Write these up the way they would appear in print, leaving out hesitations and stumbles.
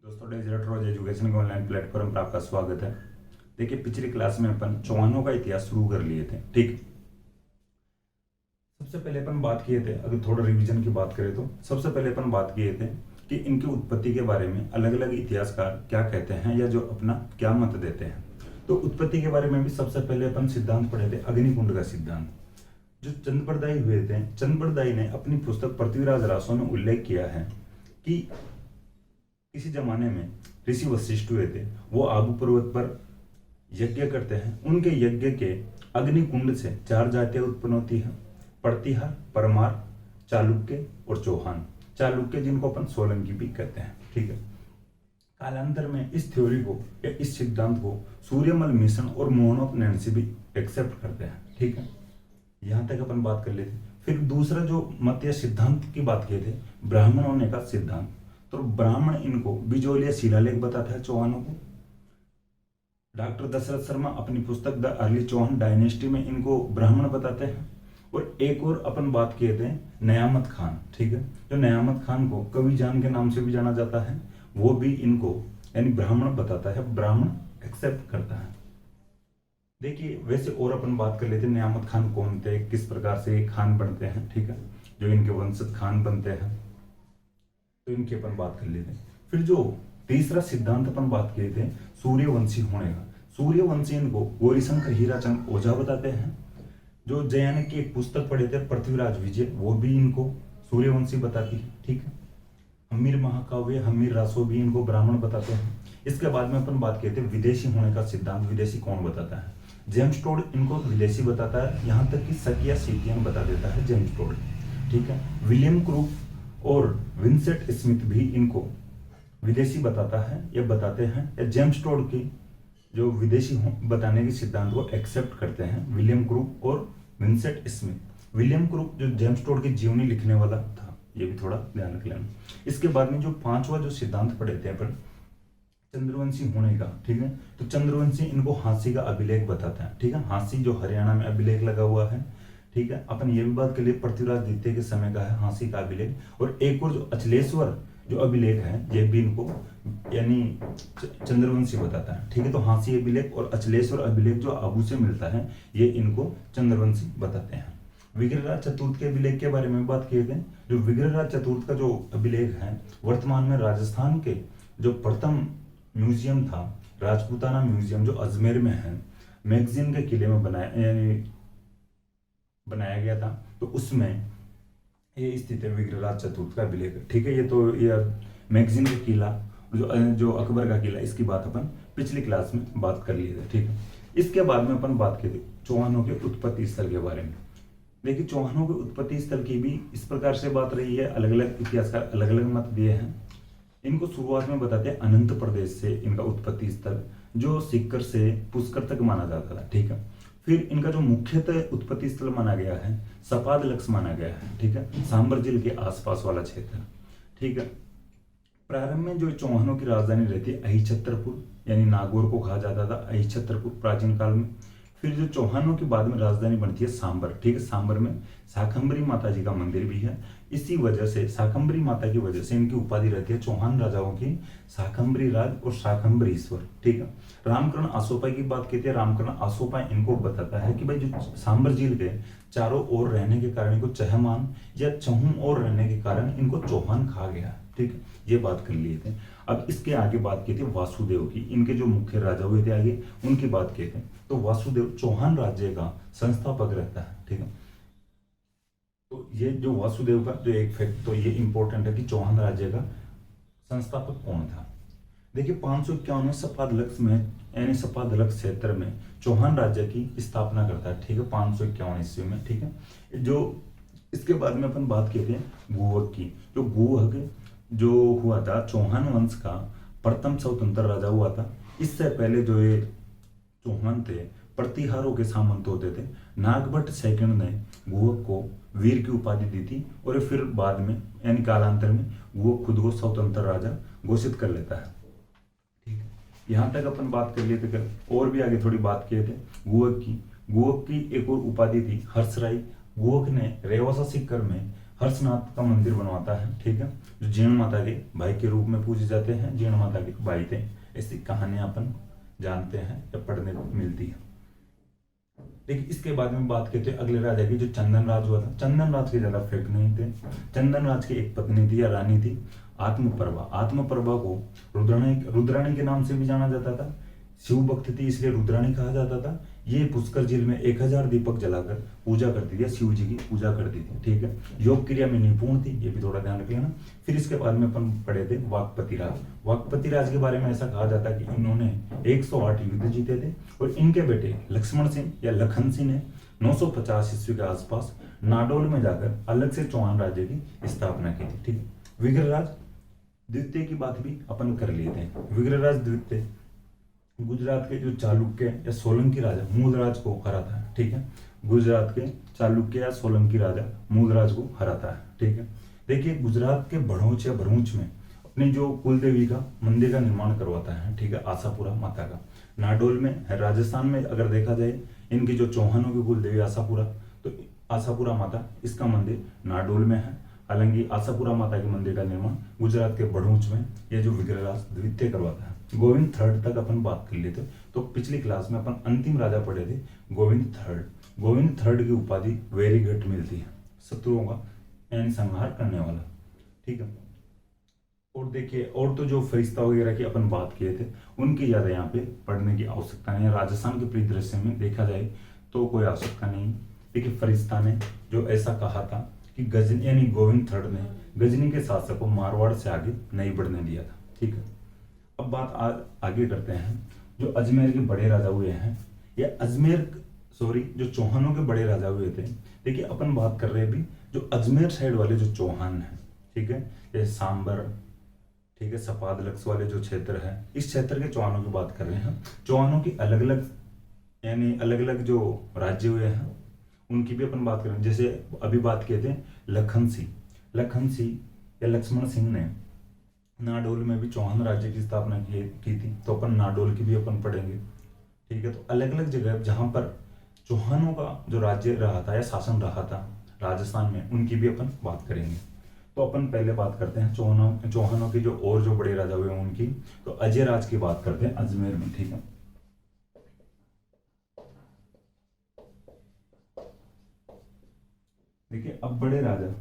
दोस्तों डेजर्ट रोज एजुकेशन के online platform पर आपका स्वागत है। देखिए पिछली क्लास में अपन चौहानों का इतिहास शुरू कर लिए थे। ठीक, सबसे पहले अपन बात किए थे, अगर थोड़ा रिवीजन की बात करें तो सबसे पहले अपन बात किए थे कि इनकी उत्पत्ति के बारे में अलग अलग इतिहासकार क्या कहते हैं या जो अपना क्या मत देते हैं। तो उत्पत्ति के बारे में भी सबसे पहले अपन सिद्धांत पढ़े थे, अग्निकुंड का सिद्धांत। जो चंद्रप्रदायी हुए थे, चंद्रप्रदायी ने अपनी पुस्तक पृथ्वीराज रासो में उल्लेख किया है कि किसी जमाने में ऋषि वशिष्ठ हुए थे, वो आबू पर्वत पर यज्ञ करते हैं। उनके यज्ञ के अग्निकुंड से 4 जातियां उत्पन्न होती हैं, प्रतिहार, परमार, चालुक्य और चौहान। चालुक्य जिनको अपन सोलंकी भी कहते हैं। ठीक है, कालांतर में इस थ्योरी को या इस सिद्धांत को सूर्यमल मिशन और मोहनोफ नैन्सी भी एक्सेप्ट करते हैं। ठीक है, यहां तक अपन बात कर लेते। फिर दूसरा जो मत या सिद्धांत की बात किए थे, ब्राह्मण होने का सिद्धांत। तो ब्राह्मण इनको बिजोलिया शिलालेख बताता है चौहानों को। डॉक्टर दशरथ शर्मा अपनी पुस्तक द अर्ली चौहान डायनेस्टी में इनको ब्राह्मण बताते हैं। और एक और अपन बात किए थे नयामत खान। ठीक है, जो नयामत खान को कवि जान के नाम से भी जाना जाता है, वो भी इनको यानी ब्राह्मण बताता है, ब्राह्मण एक्सेप्ट करता है। देखिए वैसे और अपन बात कर लेते हैं नयामत खान कौन थे, किस प्रकार से खान बनते हैं। ठीक है, जो इनके वंशज खान बनते हैं, तो इनकी अपन बात कर लेते हैं। फिर जो तीसरा सिद्धांत अपन बात किए थे सूर्यवंशी होने का, सूर्यवंशी इनको गौरीशंकर हीराचंद ओझा बताते हैं। जो जयान की एक पुस्तक पढ़े थे पृथ्वीराज विजय, वो भी इनको सूर्यवंशी बताती है। ठीक है, हमीर महाकाव्य हमीर रासो भी इनको ब्राह्मण बताते हैं। इसके बाद में अपन बात किए थे विदेशी होने का सिद्धांत, विदेशी कौन बताता है, जेम्स टोड इनको विदेशी बताता है, यहाँ तक कि सकिया सीतियन बता देता है जेम्स टोड। ठीक है, विलियम क्रूप और विंसेंट स्मिथ भी इनको विदेशी बताता है या बताते हैं, या जेम्स टोड की जो विदेशी बताने के सिद्धांत को एक्सेप्ट करते हैं विलियम क्रूप और विंसेंट स्मिथ। विलियम क्रूप जो जेम्स टोड की जीवनी लिखने वाला था, ये भी थोड़ा ध्यान रख लेना। इसके बाद में जो पांचवा जो सिद्धांत पढ़े थे अपन चंद्रवंशी होने का। ठीक है, तो चंद्रवंशी इनको हांसी का अभिलेख बताता है। ठीक है, हांसी जो हरियाणा में अभिलेख लगा हुआ है। ठीक है, अपन ये भी बात के लिए पृथ्वीराज द्वितीय के समय का है हांसी का अभिलेख। और एक और जो अचलेश्वर जो अभिलेख है, ये भी इनको यानी चंद्रवंशी बताता है। ठीक है, तो हांसी अभिलेख और अचलेश्वर अभिलेख जो आबू से मिलता है, ये इनको चंद्रवंशी बताते हैं। विग्रहराज चतुर्थ के अभिलेख के बारे में बात किए थे। जो विग्रहराज चतुर्थ का जो अभिलेख है, वर्तमान में राजस्थान के जो प्रथम म्यूजियम था राजपूताना म्यूजियम, जो अजमेर में है, मैगजीन के किले में बनाया गया था, तो उसमें ये स्थित है विग्रहराज चतुर्थ का अभिलेख। ठीक है, ये मैगजीन का किला जो अकबर का किला, इसकी बात अपन पिछली क्लास में बात कर लिए थे। ठीक है, इसके बाद में अपन बात की थी चौहानों के उत्पत्ति स्थल के बारे में। देखिए चौहानों के उत्पत्ति स्थल की भी इस प्रकार से बात रही है, अलग अलग इतिहासकार अलग अलग मत दिए हैं। इनको शुरुआत में बताते हैं अनंत प्रदेश से इनका उत्पत्ति स्थल, जो सीकर से पुष्कर तक माना जाता था। ठीक है, फिर इनका जो मुख्यतः उत्पत्ति स्थल माना गया है सपाद लक्ष्य माना गया है। ठीक है, सांबर जिले के आसपास वाला क्षेत्र। ठीक है, प्रारंभ में जो चौहानों की राजधानी रहती है अहिछत्रपुर, यानी नागौर को कहा जाता था अहिछत्रपुर प्राचीन काल में। फिर जो चौहानों की बाद में राजधानी बनती है सांबर। ठीक है, सांबर में शाकंभरी माता जी का मंदिर भी है। इसी वजह से शाकंभरी माता की वजह से इनकी उपाधि रहती है चौहान राजाओं की शाकंभरी राज और शाकंभरी ईश्वर। ठीक है, रामकरण आसोपा की बात कहते हैं। रामकरण आसोपा इनको बताता है कि भाई जो सांबर झील के चारों ओर रहने के कारण इनको चहमान या चहूम और रहने के कारण इनको चौहान खा गया। ठीक है, ये बात कर लिए थे। अब इसके आगे बात की थी वासुदेव की, इनके जो मुख्य राजा हुए थे आगे उनकी बात किए थे। तो वासुदेव चौहान राज्य का संस्थापक रहता है। ठीक है, तो ये जो वासुदेव का जो एक फैक्ट, तो ये इंपॉर्टेंट है कि चौहान राज्य का संस्थापक कौन था। देखिए 551 में सपाद लक्ष्य में यानी सपाद लक्ष्य क्षेत्र में चौहान राज्य की स्थापना करता है। ठीक है, 551 ईस्वी में। ठीक है, जो इसके बाद में अपन बात किए थे गुहक की। जो गुहक जो हुआ था चौहान वंश का प्रथम स्वतंत्र राजा हुआ था। इससे पहले जो ये चौहान थे प्रतिहारों के सामंत होते थे। नागभट्ट सेकंड ने गुहक को वीर की उपाधि दी थी, और फिर बाद में यानी कालांतर में गुहक खुद को स्वतंत्र राजा घोषित कर लेता है। ठीक है, यहाँ तक अपन बात कर लिए थे। और भी आगे थोड़ी बात किए थे गुहक की एक और उपाधि थी हर्षराई। गुहक ने रेवासा सीकर में हर्षनाथ का मंदिर बनवाता है, ठीक है, जो जीण माता के भाई के रूप में पूजे जाते हैं, जीण माता के भाई थे। ऐसी कहानियां अपन जानते हैं या पढ़ने को मिलती है। लेकिन इसके बाद में बात करते हैं अगले राजा की, जो चंदन राज हुआ था। चंदन राज के ज्यादा फैक्ट नहीं थे। चंदन राज की एक पत्नी थी या रानी थी, आत्मप्रभा। आत्मप्रभा को रुद्राणी के नाम से भी जाना जाता था। शिव भक्त थी इसलिए रुद्राणी कहा जाता था। ये पुष्कर झील में 1000 दीपक जलाकर पूजा करती थी, शिव जी की पूजा करती थी, ठीक है। योग क्रिया में निपुण थी, ये भी थोड़ा ध्यान रख लेना। फिर इसके बाद में अपन पढ़े थे वाकपति राज। वाकपति राज के बारे में ऐसा कहा जाता है कि इन्होंने 108 युद्ध जीते थे और इनके बेटे लक्ष्मण सिंह या लखन सिंह ने 950 ईस्वी के आसपास नाडोल में जाकर अलग से चौहान राज्य की स्थापना की थी, ठीक है। विग्रहराज द्वितीय की बात भी अपन कर लेते हैं। विग्रहराज द्वितीय गुजरात के जो चालुक्य या सोलंकी राजा मूलराज को हराता है, ठीक है। गुजरात के चालुक्य या सोलंकी राजा मूलराज को हराता है, ठीक है। देखिए गुजरात के भड़ोच या भरूच में अपनी जो कुल देवी का मंदिर का निर्माण करवाता है, ठीक है, आशापुरा माता का। नाडोल में है, राजस्थान में अगर देखा जाए इनकी जो चौहानों की कुल देवी आशापुरा, तो आशापुरा माता इसका मंदिर नाडोल में है। हालांकि आशापुरा माता के मंदिर का निर्माण गुजरात के भड़ूच में ये जो विग्रहराज द्वितीय करवाता है। गोविंद थर्ड तक अपन बात कर लेते, तो पिछली क्लास में अपन अंतिम राजा पढ़े थे गोविंद थर्ड। गोविंद थर्ड की उपाधि वेरी ग्रेट मिलती है, शत्रुओं का यानी संहार करने वाला, ठीक है। और देखिए और तो जो फरिश्ता वगैरह की अपन बात किए थे उनकी ज्यादा यहाँ पे पढ़ने की आवश्यकता नहीं है। राजस्थान के परिदृश्य में देखा जाए तो कोई आवश्यकता नहीं। देखिए फरिश्ता ने जो ऐसा कहा था कि गजनी यानी गोविंद थर्ड ने गजनी के शासक को मारवाड़ से आगे नहीं बढ़ने दिया था, ठीक है। अब बात आगे करते हैं जो अजमेर के बड़े राजा हुए हैं, या जो चौहानों के बड़े राजा हुए थे। देखिए अपन बात कर रहे हैं भी जो अजमेर साइड वाले जो चौहान हैं, ठीक है, जैसे सांबर, ठीक है, सपाद लक्स वाले जो क्षेत्र है, इस क्षेत्र के चौहानों की बात कर रहे हैं। चौहानों की अलग अलग यानी अलग अलग जो राज्य हुए हैं उनकी भी अपन बात करें। जैसे अभी बात किए थे लखन सिंह या लक्ष्मण सिंह ने नाडोल में भी चौहान राज्य की स्थापना की थी, तो अपन नाडोल की भी अपन पढ़ेंगे, ठीक है। तो अलग अलग जगह जहां पर चौहानों का जो राज्य रहा था या शासन रहा था राजस्थान में, उनकी भी अपन बात करेंगे। तो अपन पहले बात करते हैं चौहानों के जो और जो बड़े राजा हुए उनकी। तो अजय राज की बात करते हैं अजमेर में, ठीक है। देखिए अब बड़े राजा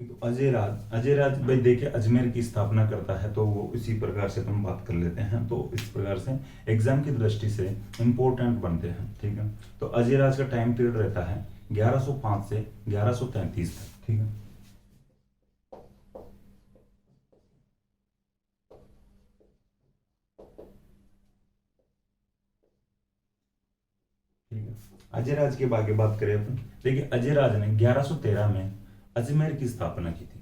तो अजय राज भाई देखिए अजमेर की स्थापना करता है, तो वो इसी प्रकार से हम बात कर लेते हैं। तो इस प्रकार से एग्जाम की दृष्टि से इंपॉर्टेंट बनते हैं, ठीक है। तो अजय राज का टाइम पीरियड रहता है 1105 से 1133 तक, ठीक है। अजय राज के बारे बात करें अपन, देखिए अजय राज ने 1113 में अजमेर की स्थापना की थी।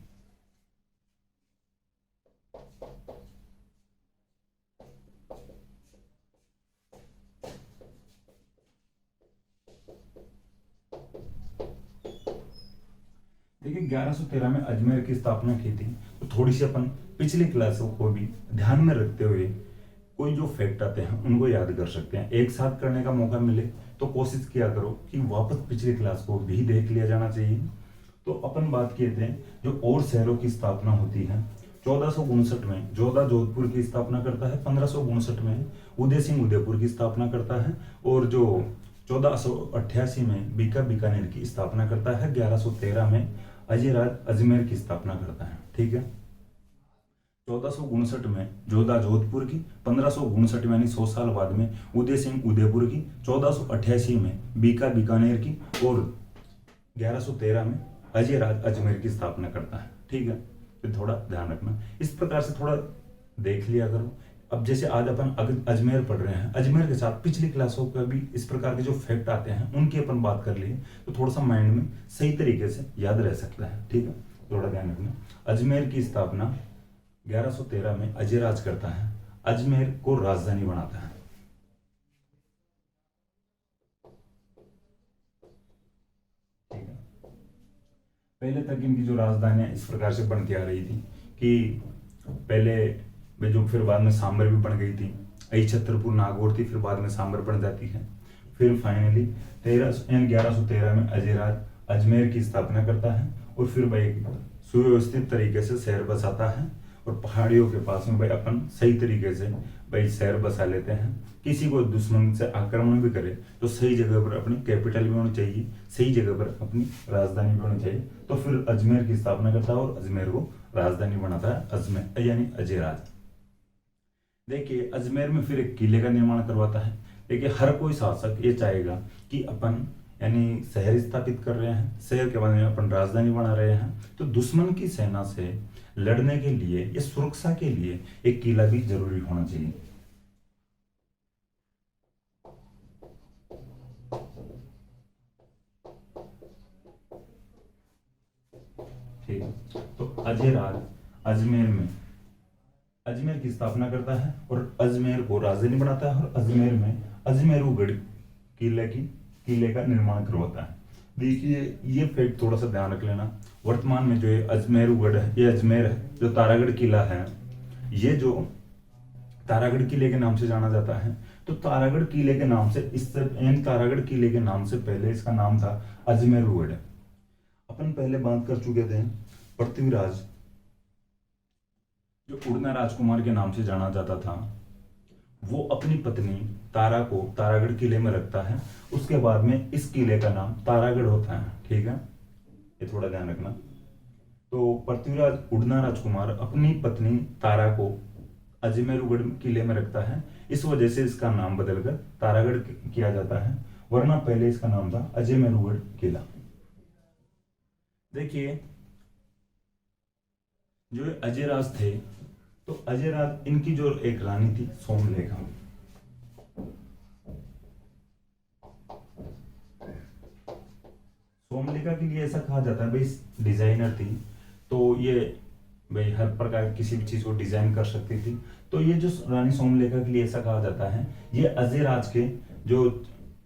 देखिए 1113 में अजमेर की स्थापना की थी। तो थोड़ी सी अपन पिछली क्लासों को भी ध्यान में रखते हुए कोई जो फैक्ट आते हैं उनको याद कर सकते हैं। एक साथ करने का मौका मिले तो कोशिश किया करो कि वापस पिछली क्लास को भी देख लिया जाना चाहिए। तो अपन बात किए थे जो और शहरों की स्थापना होती है। 1459 में जोधा जोधपुर की स्थापना करता है, 1559 में उदय सिंह उदयपुर की स्थापना करता है, और जो 1488 में बीकानेर की स्थापना करता है। 1113 में अजय राज अजमेर की स्थापना करता है, ठीक है। 1459 में जोधा जोधपुर की, 1559 में यानी 100 साल बाद में उदय सिंह उदयपुर की, 1488 में बीकानेर की, और 1113 में अजय राज अजमेर की स्थापना करता है, ठीक है। तो थोड़ा ध्यान रखना, इस प्रकार से थोड़ा देख लिया करो। अब जैसे आज अपन अजमेर पढ़ रहे हैं, अजमेर के साथ पिछली क्लासों का भी इस प्रकार के जो फैक्ट आते हैं उनकी अपन बात कर लिए तो थोड़ा सा माइंड में सही तरीके से याद रह सकता है, ठीक है। थोड़ा ध्यान रखना। अजमेर की स्थापना 1113 में अजय राज करता है, अजमेर को राजधानी बनाता है, ठीक है। पहले तक इनकी जो राजधानियां इस प्रकार से बनती आ रही थी कि पहले जो फिर बाद में सांबर भी बन गई थी, छत्रपुर नागौर थी, फिर बाद में सांबर बन जाती है। फिर फाइनली 1113 में अजय राज अजमेर की स्थापना करता है और फिर भाई सुव्यवस्थित तरीके से शहर बसाता है, और पहाड़ियों के पास में भाई अपन सही तरीके से भाई शहर बसा लेते हैं। किसी को दुश्मन से आक्रमण भी करे तो सही जगह पर अपनी कैपिटल भी होनी चाहिए, सही जगह पर अपनी राजधानी भी होनी चाहिए। तो फिर अजमेर की स्थापना करता है और अजमेर को राजधानी बनाता है, अजमेर यानी अजयराज। देखिए अजमेर में फिर एक किले का निर्माण करवाता है। देखिए हर कोई शासक ये चाहेगा कि अपन यानी शहर स्थापित कर रहे हैं, शहर के बाद में अपन राजधानी बना रहे हैं, तो दुश्मन की सेना से लड़ने के लिए या सुरक्षा के लिए एक किला भी जरूरी होना चाहिए। ठीक है, तो अजयराज अजमेर की स्थापना करता है और अजमेर को राजधानी बनाता है, और अजमेर में अजमेरुगढ़ किले का निर्माण करवाता है। देखिए ये फैक्ट थोड़ा सा ध्यान रख लेना, वर्तमान में जो ये अजमेरुगढ़ है, ये अजमेर है, जो तारागढ़ किला है, ये जो तारागढ़ किले के नाम से जाना जाता है। तो तारागढ़ किले के नाम से तारागढ़ किले के नाम से पहले इसका नाम था अजमेरुगढ़। अपन पहले बात कर चुके थे पृथ्वीराज, जो उड़ना राजकुमार के नाम से जाना जाता था, वो अपनी पत्नी तारा को तारागढ़ किले में रखता है। उसके बाद में इस किले का नाम तारागढ़ होता है। ठीक है, ये थोड़ा ध्यान रखना। तो पृथ्वीराज उड़ना राजकुमार अपनी पत्नी तारा को अजमेरुगढ़ किले में रखता है, इस वजह से इसका नाम बदलकर तारागढ़ किया जाता है, वरना पहले इसका नाम था अजमेरुगढ़ किला। देखिए जो अजयराज थे, तो अजयराज इनकी जो एक रानी थी सोमलेखा, सोमलेखा के लिए ऐसा कहा जाता है भाई डिजाइनर थी, तो ये भाई हर प्रकार किसी भी चीज को डिजाइन कर सकती थी। तो ये जो रानी सोमलेखा के लिए ऐसा कहा जाता है, ये अजयराज के जो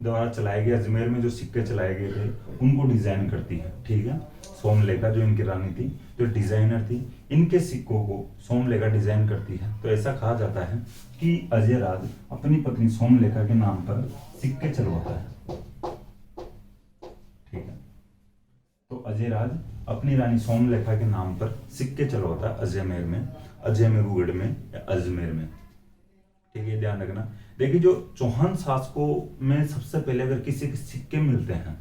द्वारा चलाए गए अजमेर में जो सिक्के चलाए गए थे उनको डिजाइन करती है। ठीक है, सोमलेखा जो इनकी रानी थी, जो डिजाइनर थी, इनके सिक्कों को सोमलेखा डिजाइन करती है। तो ऐसा कहा जाता है कि अजयराज अपनी पत्नी सोमलेखा के नाम पर सिक्के चलवाता है। ठीक है, तो अजयराज अपनी रानी सोमलेखा के नाम पर सिक्के चलवाता है अजमेर में, अजमेरुगढ़ में या अजमेर में। ठीक है, ध्यान रखना। देखिए जो चौहान शासकों में सबसे पहले अगर किसी के सिक्के मिलते हैं,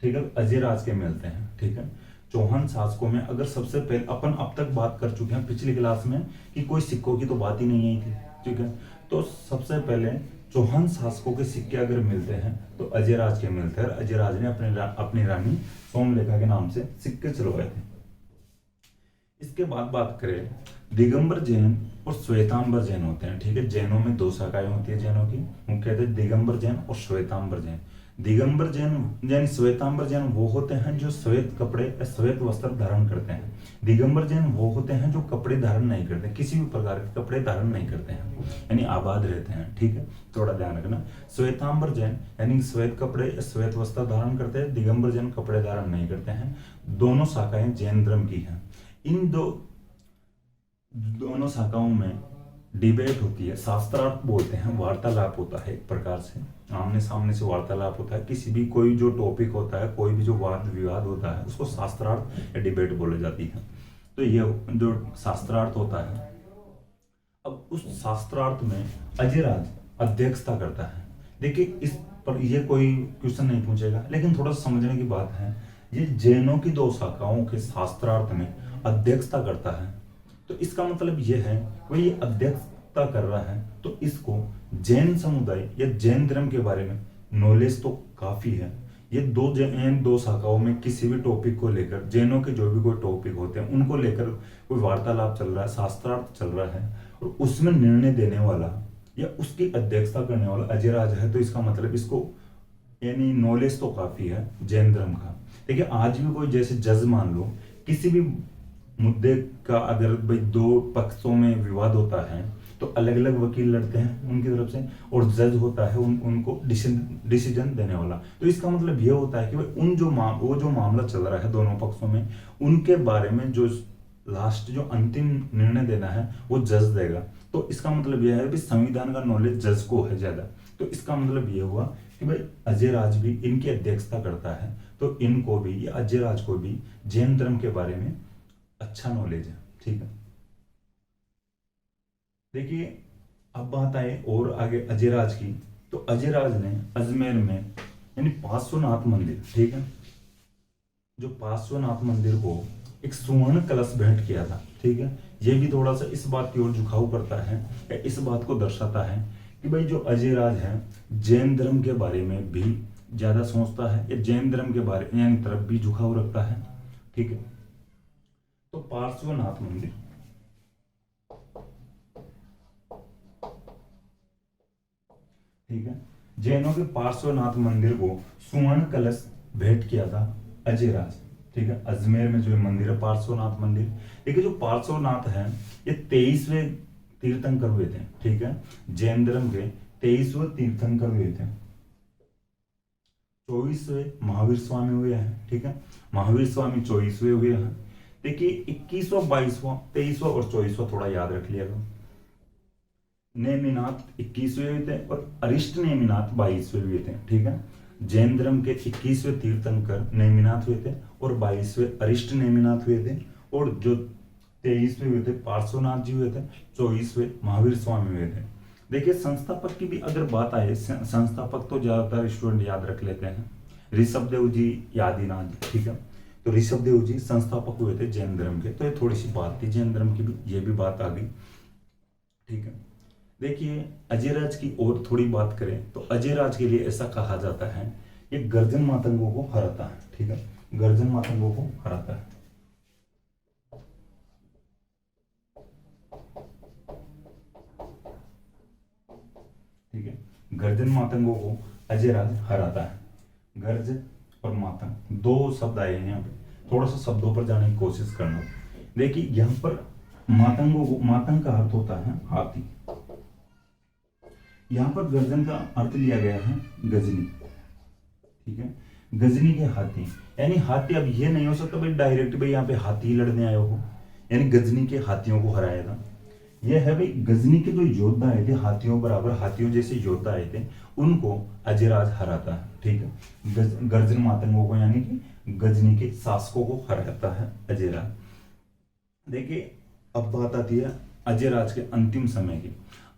ठीक है, अजयराज के मिलते हैं। ठीक है, चौहान शासकों में अगर सबसे पहले अपन अब तक बात कर चुके हैं पिछली क्लास में कि कोई सिक्कों की तो बात ही नहीं आई थी। ठीक है, तो सबसे पहले चौहान शासकों के सिक्के अगर मिलते हैं तो अजयराज के मिलते हैं। अजयराज ने अपनी रानी सोमलेखा के नाम से सिक्के चलवाए थे। इसके बाद बात करें, दिगंबर जैन और श्वेतांबर जैन होते हैं। ठीक है, जैनों में दो शाखाएं होती है जैनों की, मुख्यतः दिगंबर जैन और श्वेतांबर जैन। दिगंबर जैन यानी श्वेतांबर जैन वो होते हैं जो श्वेत कपड़े श्वेत वस्त्र धारण करते हैं। दिगंबर जैन वो होते हैं जो कपड़े धारण नहीं करते, किसी भी प्रकार के कपड़े धारण नहीं करते हैं, यानी आबाद रहते हैं। ठीक है, थोड़ा ध्यान रखना। श्वेतांबर जैन यानी श्वेत कपड़े श्वेत वस्त्र धारण करते हैं, दिगंबर जैन कपड़े धारण नहीं करते हैं। दोनों शाखाएं जैन धर्म की हैं। इन दोनों शाखाओं में डिबेट होती है, शास्त्रार्थ बोलते हैं, वार्तालाप होता है, एक प्रकार से आमने सामने से वार्तालाप होता है। किसी भी कोई जो टॉपिक होता है, कोई भी जो वाद विवाद होता है, उसको शास्त्रार्थ या डिबेट बोले जाती है। तो ये जो शास्त्रार्थ होता है, अब उस शास्त्रार्थ में अजयराज अध्यक्षता करता है। देखिए इस पर ये कोई क्वेश्चन नहीं पूछेगा, लेकिन थोड़ा समझने की बात है, ये जैनों की दो शाखाओं के शास्त्रार्थ में अध्यक्षता करता है। तो इसका मतलब यह है वह ये अध्यक्षता कर रहा है, तो इसको जैन समुदाय या जैन धर्म के बारे में नॉलेज तो काफी है। ये दो शाखाओं में किसी भी टॉपिक को लेकर, जैनों के जो भी कोई टॉपिक होते हैं उनको लेकर कोई वार्तालाप चल रहा है, शास्त्रार्थ चल रहा है, और उसमें निर्णय देने वाला या उसकी अध्यक्षता करने वाला अजयराज है। तो इसका मतलब इसको यानी नॉलेज तो काफी है जैन धर्म का। देखिए आज भी कोई जैसे जज मान लो, किसी भी मुद्दे का अगर भाई दो पक्षों में विवाद होता है तो अलग अलग वकील लड़ते हैं उनकी तरफ से, और जज होता है उनको डिसीजन देने वाला। तो इसका मतलब यह होता है कि भाई वो जो मामला चल रहा है दोनों पक्षों में, उनके बारे में जो लास्ट जो अंतिम निर्णय देना है वो जज देगा। तो इसका मतलब यह है कि संविधान का नॉलेज जज को है ज्यादा। तो इसका मतलब यह हुआ कि भाई अजयराज भी इनकी अध्यक्षता करता है, तो इनको भी, ये अजयराज को भी जैन धर्म के बारे में अच्छा नॉलेज है। ठीक है, देखिए अब बात आए और आगे अजयराज की। तो अजयराज ने अजमेर में यानी पार्श्वनाथ मंदिर, ठीक है, जो पार्श्वनाथ मंदिर को एक स्वर्ण कलश भेंट किया था। ठीक है, ये भी थोड़ा सा इस बात की ओर झुकाव करता है या इस बात को दर्शाता है कि भाई जो अजयराज है जैन धर्म के बारे में भी ज्यादा सोचता है या जैन धर्म के बारे यानी तरफ भी झुकाव रखता है। ठीक है, तो पार्श्वनाथ मंदिर, ठीक है, जैनों के पार्श्वनाथ मंदिर को स्वर्ण कलश भेंट किया था अजयराज। ठीक है, अजमेर में जो मंदिर है पार्श्वनाथ मंदिर। देखिए जो पार्श्वनाथ है ये 23वें तीर्थंकर हुए थे। ठीक है, जैन धर्म के 23वें तीर्थंकर हुए थे। 24वें महावीर स्वामी हुए हैं। ठीक है, महावीर स्वामी 24वें हुए हैं। देखिए 21वां, 22वां, 23वां और 24वां थोड़ा याद रख लिएगा। नेमिनाथ 21वें हुए थे और अरिष्ट नेमिनाथ 22वें हुए थे। ठीक है, जैन धर्म के 21वें तीर्थंकर नेमिनाथ हुए थे और 22वें अरिष्ट नेमिनाथ हुए थे। और जो 23वें हुए थे पार्श्वनाथ जी हुए थे, 24वें महावीर स्वामी हुए थे। देखिए संस्थापक की भी अगर बात आए, संस्थापक तो ज्यादातर स्टूडेंट याद रख लेते हैं, ऋषभ देव जी, आदिनाथ जी। ठीक है, तो ऋषभ देव जी संस्थापक हुए थे जैन धर्म के। तो ये थोड़ी सी बात थी जैन धर्म की भी, ये भी बात आ गई। ठीक है, देखिए अजयराज की और थोड़ी बात करें तो अजयराज के लिए ऐसा कहा जाता है ये गर्जन मातंगों को हराता है। ठीक है, गर्जन मातंगों को हराता है। ठीक है, गर्जन मातंगों को अजयराज हराता है। गर्ज और मातंग दो शब्द आए हैं यहाँ पे, थोड़ा सा शब्दों पर जाने की कोशिश करना। देखिए यहाँ पर मातंगों को, मातंग का अर्थ होता है हाथी, यहाँ पर गर्जन का अर्थ लिया गया है गजनी। ठीक है, गजनी के हाथी, यानी हाथी। अब ये नहीं हो सकता भाई डायरेक्ट भाई यहाँ पे हाथी लड़ने आए हो, यानी गजनी के हाथियों को हराया था। यह है भाई गजनी के जो योद्धा आए थे, हाथियों बराबर हाथियों जैसे योद्धा आए थे, उनको अजयराज हराता है। ठीक है, गर्जन मातंगों को यानी कि गजनी के शासकों को हराता है अजयराज। देखिए अब बात आती है अजयराज के अंतिम समय की।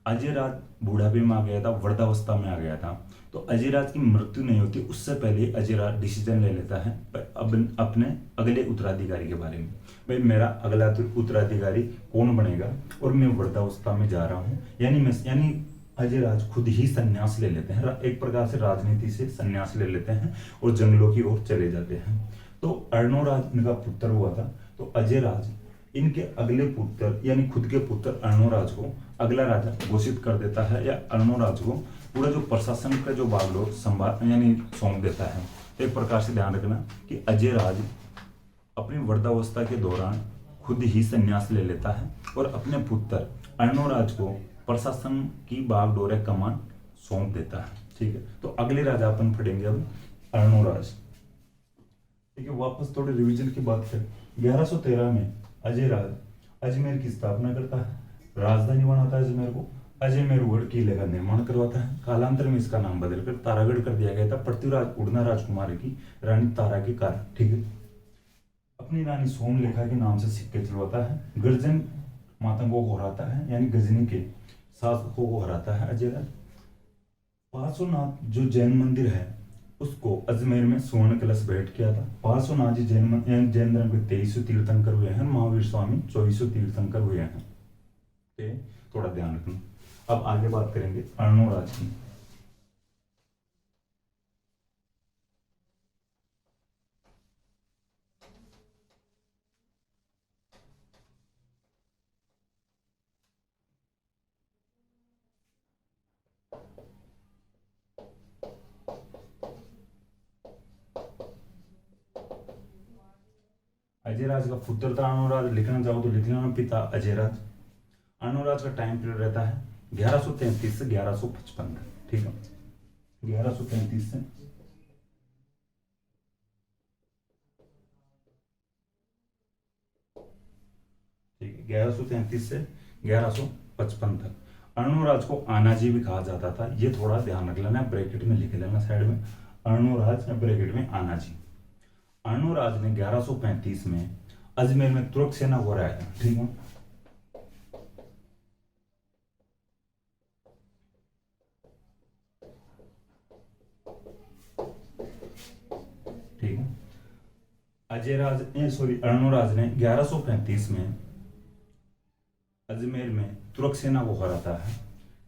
अजयराज बुढ़ापे में आ गया था, वृद्धावस्था में आ गया था। तो अजयराज की मृत्यु नहीं होती उससे पहले अजयराज डिसीजन ले लेता है अब अपने अगले उत्तराधिकारी के बारे में। भाई मेरा अगला उत्तराधिकारी कौन बनेगा, और मैं वृद्धावस्था में जा रहा हूँ, यानी अजयराज खुद ही संन्यास ले लेते हैं, एक प्रकार से राजनीति से संन्यास ले लेते हैं और जंगलों की ओर चले जाते हैं। तो अर्णोराज इनका पुत्र हुआ था। तो अजयराज इनके अगले पुत्र यानी खुद के पुत्र अर्णोराज को अगला राजा घोषित कर देता है, या अर्णोराज को पूरा जो प्रशासन का जो बागडोर संभाल यानी सौंप देता है। एक प्रकार से ध्यान रखना कि अजयराज अपनी वृद्धावस्था के दौरान खुद ही संन्यास ले लेता है और अपने पुत्र अर्णोराज को प्रशासन की बागडोर कमान सौंप देता है। ठीक है, तो अगले राजा अपन पढ़ेंगे अब अर्णोराज। ठीक है, वापस थोड़े रिवीजन की बात करें। 1113 में अजयराज अजमेर की स्थापना करता है, राजधानी बनाता है अजमेर को, अजयमेरुगढ़ किले का निर्माण करवाता है। कालांतर में इसका नाम बदलकर तारागढ़ कर दिया गया था, पृथ्वीराज उड़ना राजकुमारी की रानी तारा के कारण। ठीक है, अपनी रानी सोमलेखा के नाम से सिक्के चलवाता है, गर्जन मातंगों को हराता है, यानी गजनी के शासकों को हराता है अजयराज। पार्श्वनाथ जो जैन मंदिर है उसको अजमेर में स्वर्ण कलश भेंट किया था। पार्श्वनाथ जी जैन धर्म के 23वें तीर्थंकर हुए हैं, महावीर स्वामी 24वें तीर्थंकर हुए हैं। थोड़ा ध्यान रखना। अब आगे बात करेंगे अर्णोराज की। अजयराज का पुत्र था अर्णोराज, लिखना चाहो तो लिख लेना पिता अजयराज। अर्णोराज का टाइम पीरियड रहता है 1133 से 1155 तक। ठीक है, 1133 से 1133 से 1155 तक। अर्णोराज को आनाजी भी कहा जाता था, ये थोड़ा ध्यान रख लेना, ब्रैकेट में लिख लेना साइड में, अर्णोराज ब्रैकेट में आनाजी। अर्णोराज ने 1135 में अजमेर में तुर्क सेना को हराया था। ठीक है, ठीक है। अर्णोराज ने 1135 में अजमेर में तुर्क सेना को हराता है।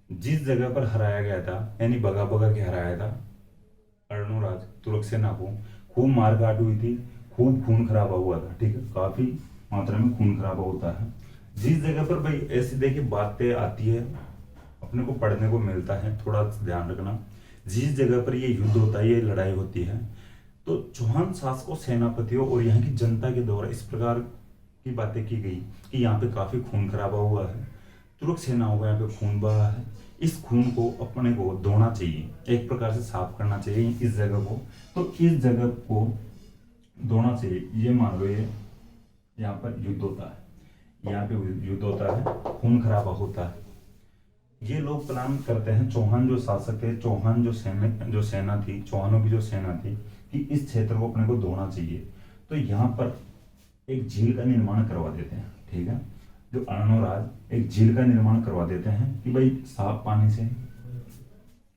जिस जगह पर हराया गया था, यानी भगा भगा के हराया था अर्णोराज तुर्क सेना को, खूब मारकाट हुई थी, खूब खून खराबा हुआ था। ठीक है, काफी मात्रा में खून खराबा होता है। जिस जगह पर भाई ऐसी देखिए बातें आती है, अपने को पढ़ने को मिलता है, थोड़ा ध्यान रखना। जिस जगह पर ये युद्ध होता है, ये लड़ाई होती है, तो चौहान शासकों, सेनापतियों और यहाँ की जनता के द्वारा इस प्रकार की बातें की गई कि यहाँ पे काफी खून खराबा हुआ है, तुर्क सेनाओं का यहाँ पे खून बहा है, इस खून को अपने को धोना चाहिए, एक प्रकार से साफ करना चाहिए इस जगह को। तो इस जगह को धोना चाहिए। ये मान लो ये यहाँ पर युद्ध होता है, यहाँ पे युद्ध होता है, खून खराबा होता है। ये लोग प्लान करते हैं, चौहान जो शासक है, चौहान जो सेना थी, चौहानों की जो सेना थी, कि इस क्षेत्र को अपने को धोना चाहिए। तो यहाँ पर एक झील का निर्माण करवा देते हैं। ठीक है, जो अर्णोराज एक झील का निर्माण करवा देते हैं कि भाई साफ पानी से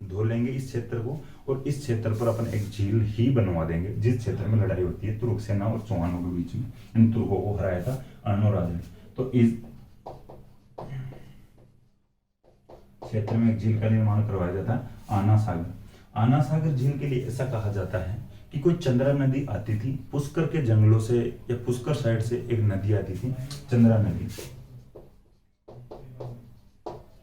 धो लेंगे इस क्षेत्र को, और इस क्षेत्र पर अपन एक झील ही बनवा देंगे जिस क्षेत्र में लड़ाई होती है तुर्क सेना और चौहानों के बीच में। इन तुर्कों को हराया था अर्णोराज ने। तो इस क्षेत्र में एक झील का निर्माण करवाया जाता है, आना सागर। आना सागर झील के लिए ऐसा कहा जाता है कि कोई चंद्रा नदी आती थी पुष्कर के जंगलों से, या पुष्कर साइड से एक नदी आती थी, चंद्रा नदी।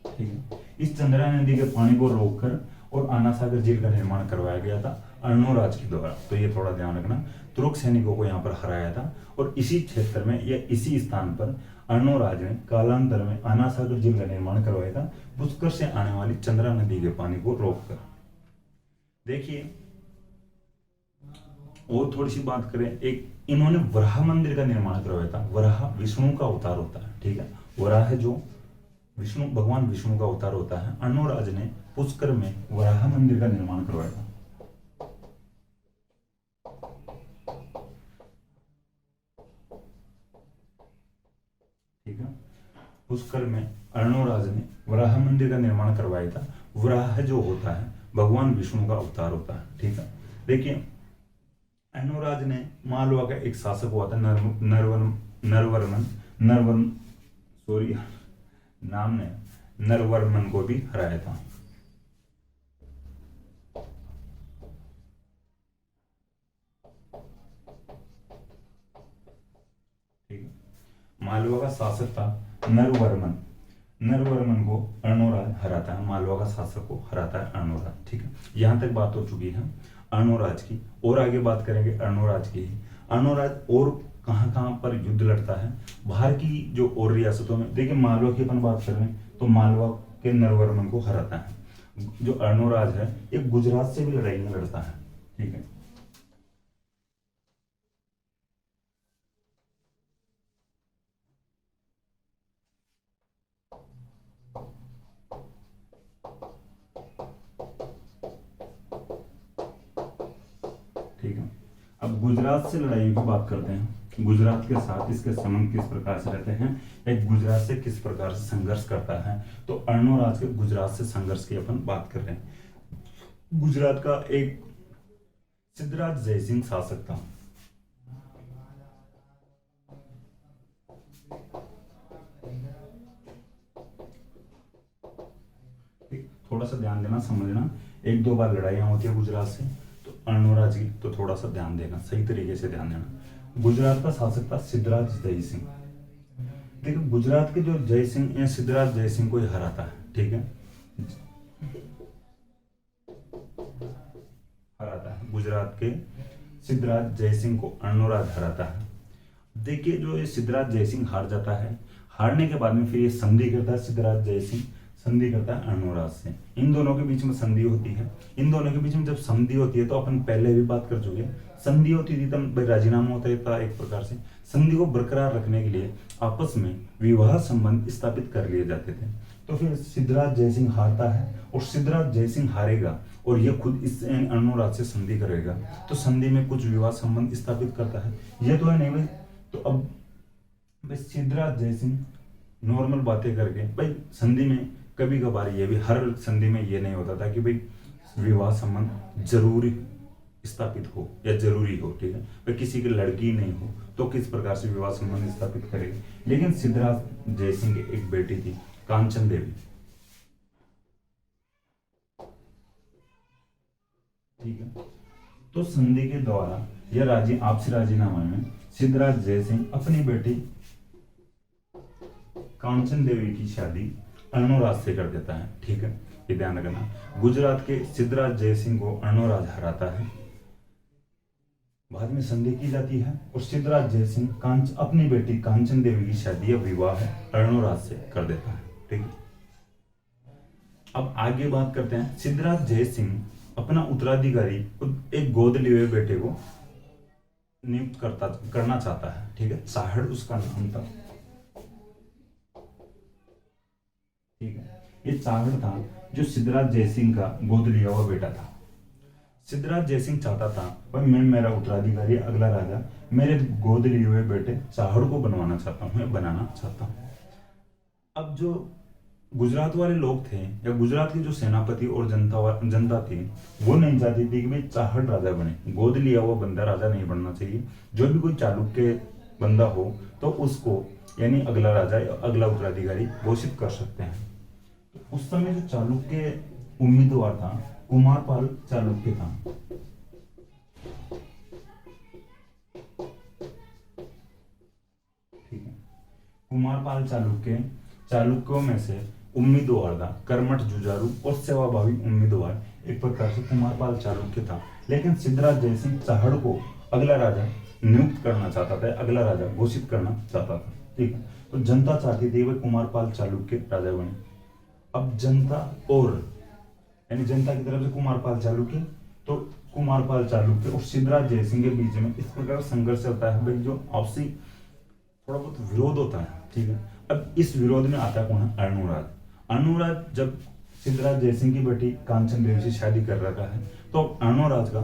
ठीक है, इस चंद्रा नदी के पानी को रोककर और आना सागर झील का निर्माण करवाया गया था अर्णोराज के द्वारा। तो ये थोड़ा ध्यान रखना, तुर्क सैनिकों को यहाँ पर हराया था, और इसी क्षेत्र में या इसी स्थान पर अर्णोराज ने कालांतर में आना सागर झील का निर्माण करवाया था, पुष्कर से आने वाली चंद्रा नदी के पानी को रोककर। देखिए, और थोड़ी सी बात करें, एक इन्होंने वराह मंदिर का निर्माण करवाया था। वराह विष्णु का अवतार होता है। ठीक है, वराह जो विष्णु, भगवान विष्णु का अवतार होता है। अर्णोराज ने पुष्कर में वराह मंदिर का निर्माण करवाया था। ठीक है, पुष्कर में अर्णोराज ने वराह मंदिर का निर्माण करवाया था। वराह जो होता है भगवान विष्णु का अवतार होता है। ठीक है, देखिए अर्णोराज ने मालवा का एक शासक हुआ था, नरवर्मन को भी हराया था। ठीक है, मालवा का शासक था नरवर्मन। नरवर्मन को अर्णोराज हराता है, मालवा का शासक को हराता है अर्णोराज। ठीक है, यहां तक बात हो चुकी है अर्णोराज की, और आगे बात करेंगे अर्णोराज की। अर्णोराज और कहां कहां पर युद्ध लड़ता है बाहर की जो और रियासतों में। देखिए, मालवा की अपन बात करें तो मालवा के नरवर्मन को हराता है। जो अर्णोराज है एक गुजरात से भी लड़ाई में लड़ता है। ठीक है, ठीक है। अब गुजरात से लड़ाई की बात करते हैं। गुजरात के साथ इसके संबंध किस प्रकार से रहते हैं, एक गुजरात से किस प्रकार से संघर्ष करता है। तो अर्णोराज के गुजरात से संघर्ष की अपन बात कर रहे हैं। गुजरात का एक सिद्धराज जयसिंह शासक था। थोड़ा सा ध्यान देना, समझना, एक दो बार लड़ाइयां होती है गुजरात से, तो अर्णोराज की तो थोड़ा सा ध्यान देना, सही तरीके से ध्यान देना। गुजरात का शासक था सिद्धराज जयसिंह। देखो, गुजरात के जो जयसिंह या सिद्धराज जयसिंह को हराता है। ठीक है, हराता है गुजरात के सिद्धराज जयसिंह को अर्णोराज हराता है। देखिए, जो ये सिद्धराज जयसिंह हार जाता है, हारने के बाद में फिर ये संधि करता है सिद्धराज जयसिंह, संधि करता है अर्णोराज से। इन दोनों के बीच में संधि होती है। इन दोनों के बीच में जब संधि होती है तो अपन पहले भी बात कर चुके हैं, संधि होती थी तब राजीनामा होता था। एक प्रकार से संधि को बरकरार रखने के लिए आपस में विवाह संबंध स्थापित कर लिए जाते थे। तो फिर सिद्धराज जयसिंह हारता है और सिद्धराज जयसिंह हारेगा और ये खुद इस अर्णोराज से संधि करेगा, तो संधि में कुछ विवाह संबंध स्थापित करता है, ये तो है नहीं भाई। तो अब भाई सिद्धराज जयसिंह नॉर्मल बातें करके, भाई संधि में कभी कभार ये भी, हर संधि में ये नहीं होता था कि भाई विवाह संबंध जरूरी स्थापित हो या जरूरी हो, ठीक है, भाई किसी की लड़की नहीं हो तो किस प्रकार से विवाह संबंध स्थापित करेगी। लेकिन सिद्धराज जयसिंह की एक बेटी थी कांचन देवी, ठीक है। तो संधि के द्वारा या आपसी राजीनामा में सिद्धराज जयसिंह अपनी बेटी कांचन देवी की शादी अर्णोराज से कर देता है, ठीक है, ये ध्यान रखना। गुजरात के सिद्धराज जयसिंह को अर्णोराज हराता है, बाद में संधि की जाती है और सिद्धराज जयसिंह अपनी बेटी कांचन देवी की शादी या विवाह अर्णोराज से कर देता है, ठीक है। अब आगे बात करते हैं, सिद्धराज जयसिंह अपना उत्तराधिकारी एक गोद लिए हुए बेटे को नियुक्त करना चाहता है, ठीक है, चाहड़ उसका नाम था, ठीक है। ये चाहड़ था जो सिद्धराज जयसिंह का गोद लिया हुआ बेटा था। सिद्धराज जयसिंह चाहता था भाई मैं, मेरा उत्तराधिकारी अगला राजा मेरे गोद लिए हुए बेटे चाहड़ को बनाना चाहता हूँ। अब जो गुजरात वाले लोग थे या गुजरात के जो सेनापति और जनता थी वो नहीं चाहती थी कि भाई चाहड़ राजा बने, गोद लिया हुआ बंदा राजा नहीं बनना चाहिए। जो भी कोई चालुक्य बंदा हो तो उसको यानी अगला राजा या अगला उत्तराधिकारी घोषित कर सकते हैं। तो उस समय जो चालुक्य उम्मीदवार था कुमारपाल चालुक्य था, ठीक है। कुमारपाल चालुक्यों में से उम्मीदवार था, कर्मठ जुझारू और सेवाभावी उम्मीदवार एक प्रकार से कुमारपाल चालुक्य था। लेकिन सिद्धराज जयसिंह चाहड़ को अगला राजा नियुक्त करना चाहता था, अगला राजा घोषित करना चाहता था, ठीक है। तो जनता चाहती थी वह कुमारपाल चालुक्य राजा बने। अब जनता और यानी जनता की तरफ से कुमारपाल चालुक्य, तो कुमारपाल चालुक्य और सिद्धराज जयसिंह के बीच में इस प्रकार संघर्ष चलता है भाई, जो आपसी थोड़ा बहुत विरोध होता है, ठीक है। अब इस विरोध में आता कौन है? अर्णोराज जब सिद्धराज जयसिंह की बेटी कांचन देवी से शादी कर रखा है तो अर्णोराज का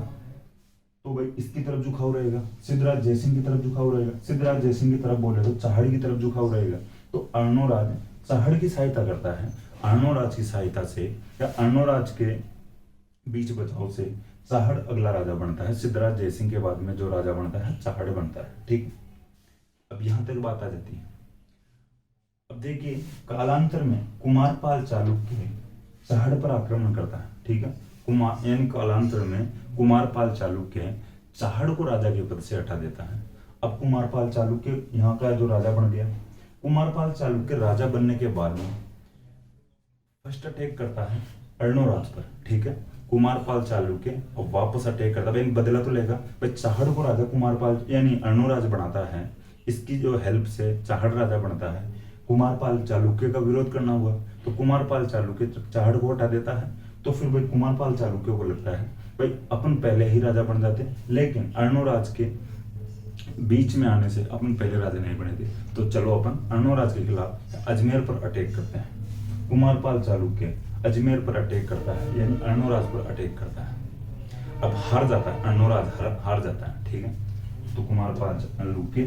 तो भाई इसकी तरफ झुकाव रहेगा, सिद्धराज जयसिंह की तरफ झुकाव रहेगा, सिद्धराज जयसिंह की तरफ बोले तो चाहड़ की तरफ झुकाव रहेगा। तो अर्णोराज चाहड़ की सहायता करता है, अर्णोराज की सहायता से या अर्णोराज के बीच बचाव से चाहड़ अगला राजा बनता है। सिद्धराज जयसिंह के बाद में जो राजा बनता है चाहड़ बनता है, ठीक। अब यहां तक बात आ जाती है। अब देखिए कालांतर में कुमारपाल चालुक्य चाहड़ पर आक्रमण करता है, ठीक है। यानी कालांतर में कुमारपाल चालुक्य चाहड़ को राजा के पद से हटा देता है। अब कुमारपाल चालुक्य यहाँ का जो राजा बन गया। कुमारपाल चालुक्य राजा बनने के बाद में फर्स्ट अटैक करता है अर्णोराज पर, ठीक है। कुमारपाल चालुक्य और वापस अटैक करता है, बदला तो लेगा भाई, चाहड़ को राजा कुमारपाल यानी अर्णोराज बनाता है, इसकी जो हेल्प से चाहड़ राजा बनता है। कुमारपाल चालुक्य का विरोध करना हुआ तो कुमारपाल चालुक्य चाहड़ को हटा देता है। तो फिर भाई कुमारपाल चालुक्य को लगता है भाई अपन पहले ही राजा बन जाते, लेकिन अर्णोराज के बीच में आने से अपन पहले राजा नहीं बने थे, तो चलो अपन अर्णोराज के खिलाफ अजमेर पर अटैक करते हैं। कुमारपाल चालुक्य अजमेर पर अटैक करता है यानी अर्णोराज पर अटैक करता है। अब हार जाता है अर्णोराज, हार जाता है, ठीक है। तो कुमारपाल चालुक्य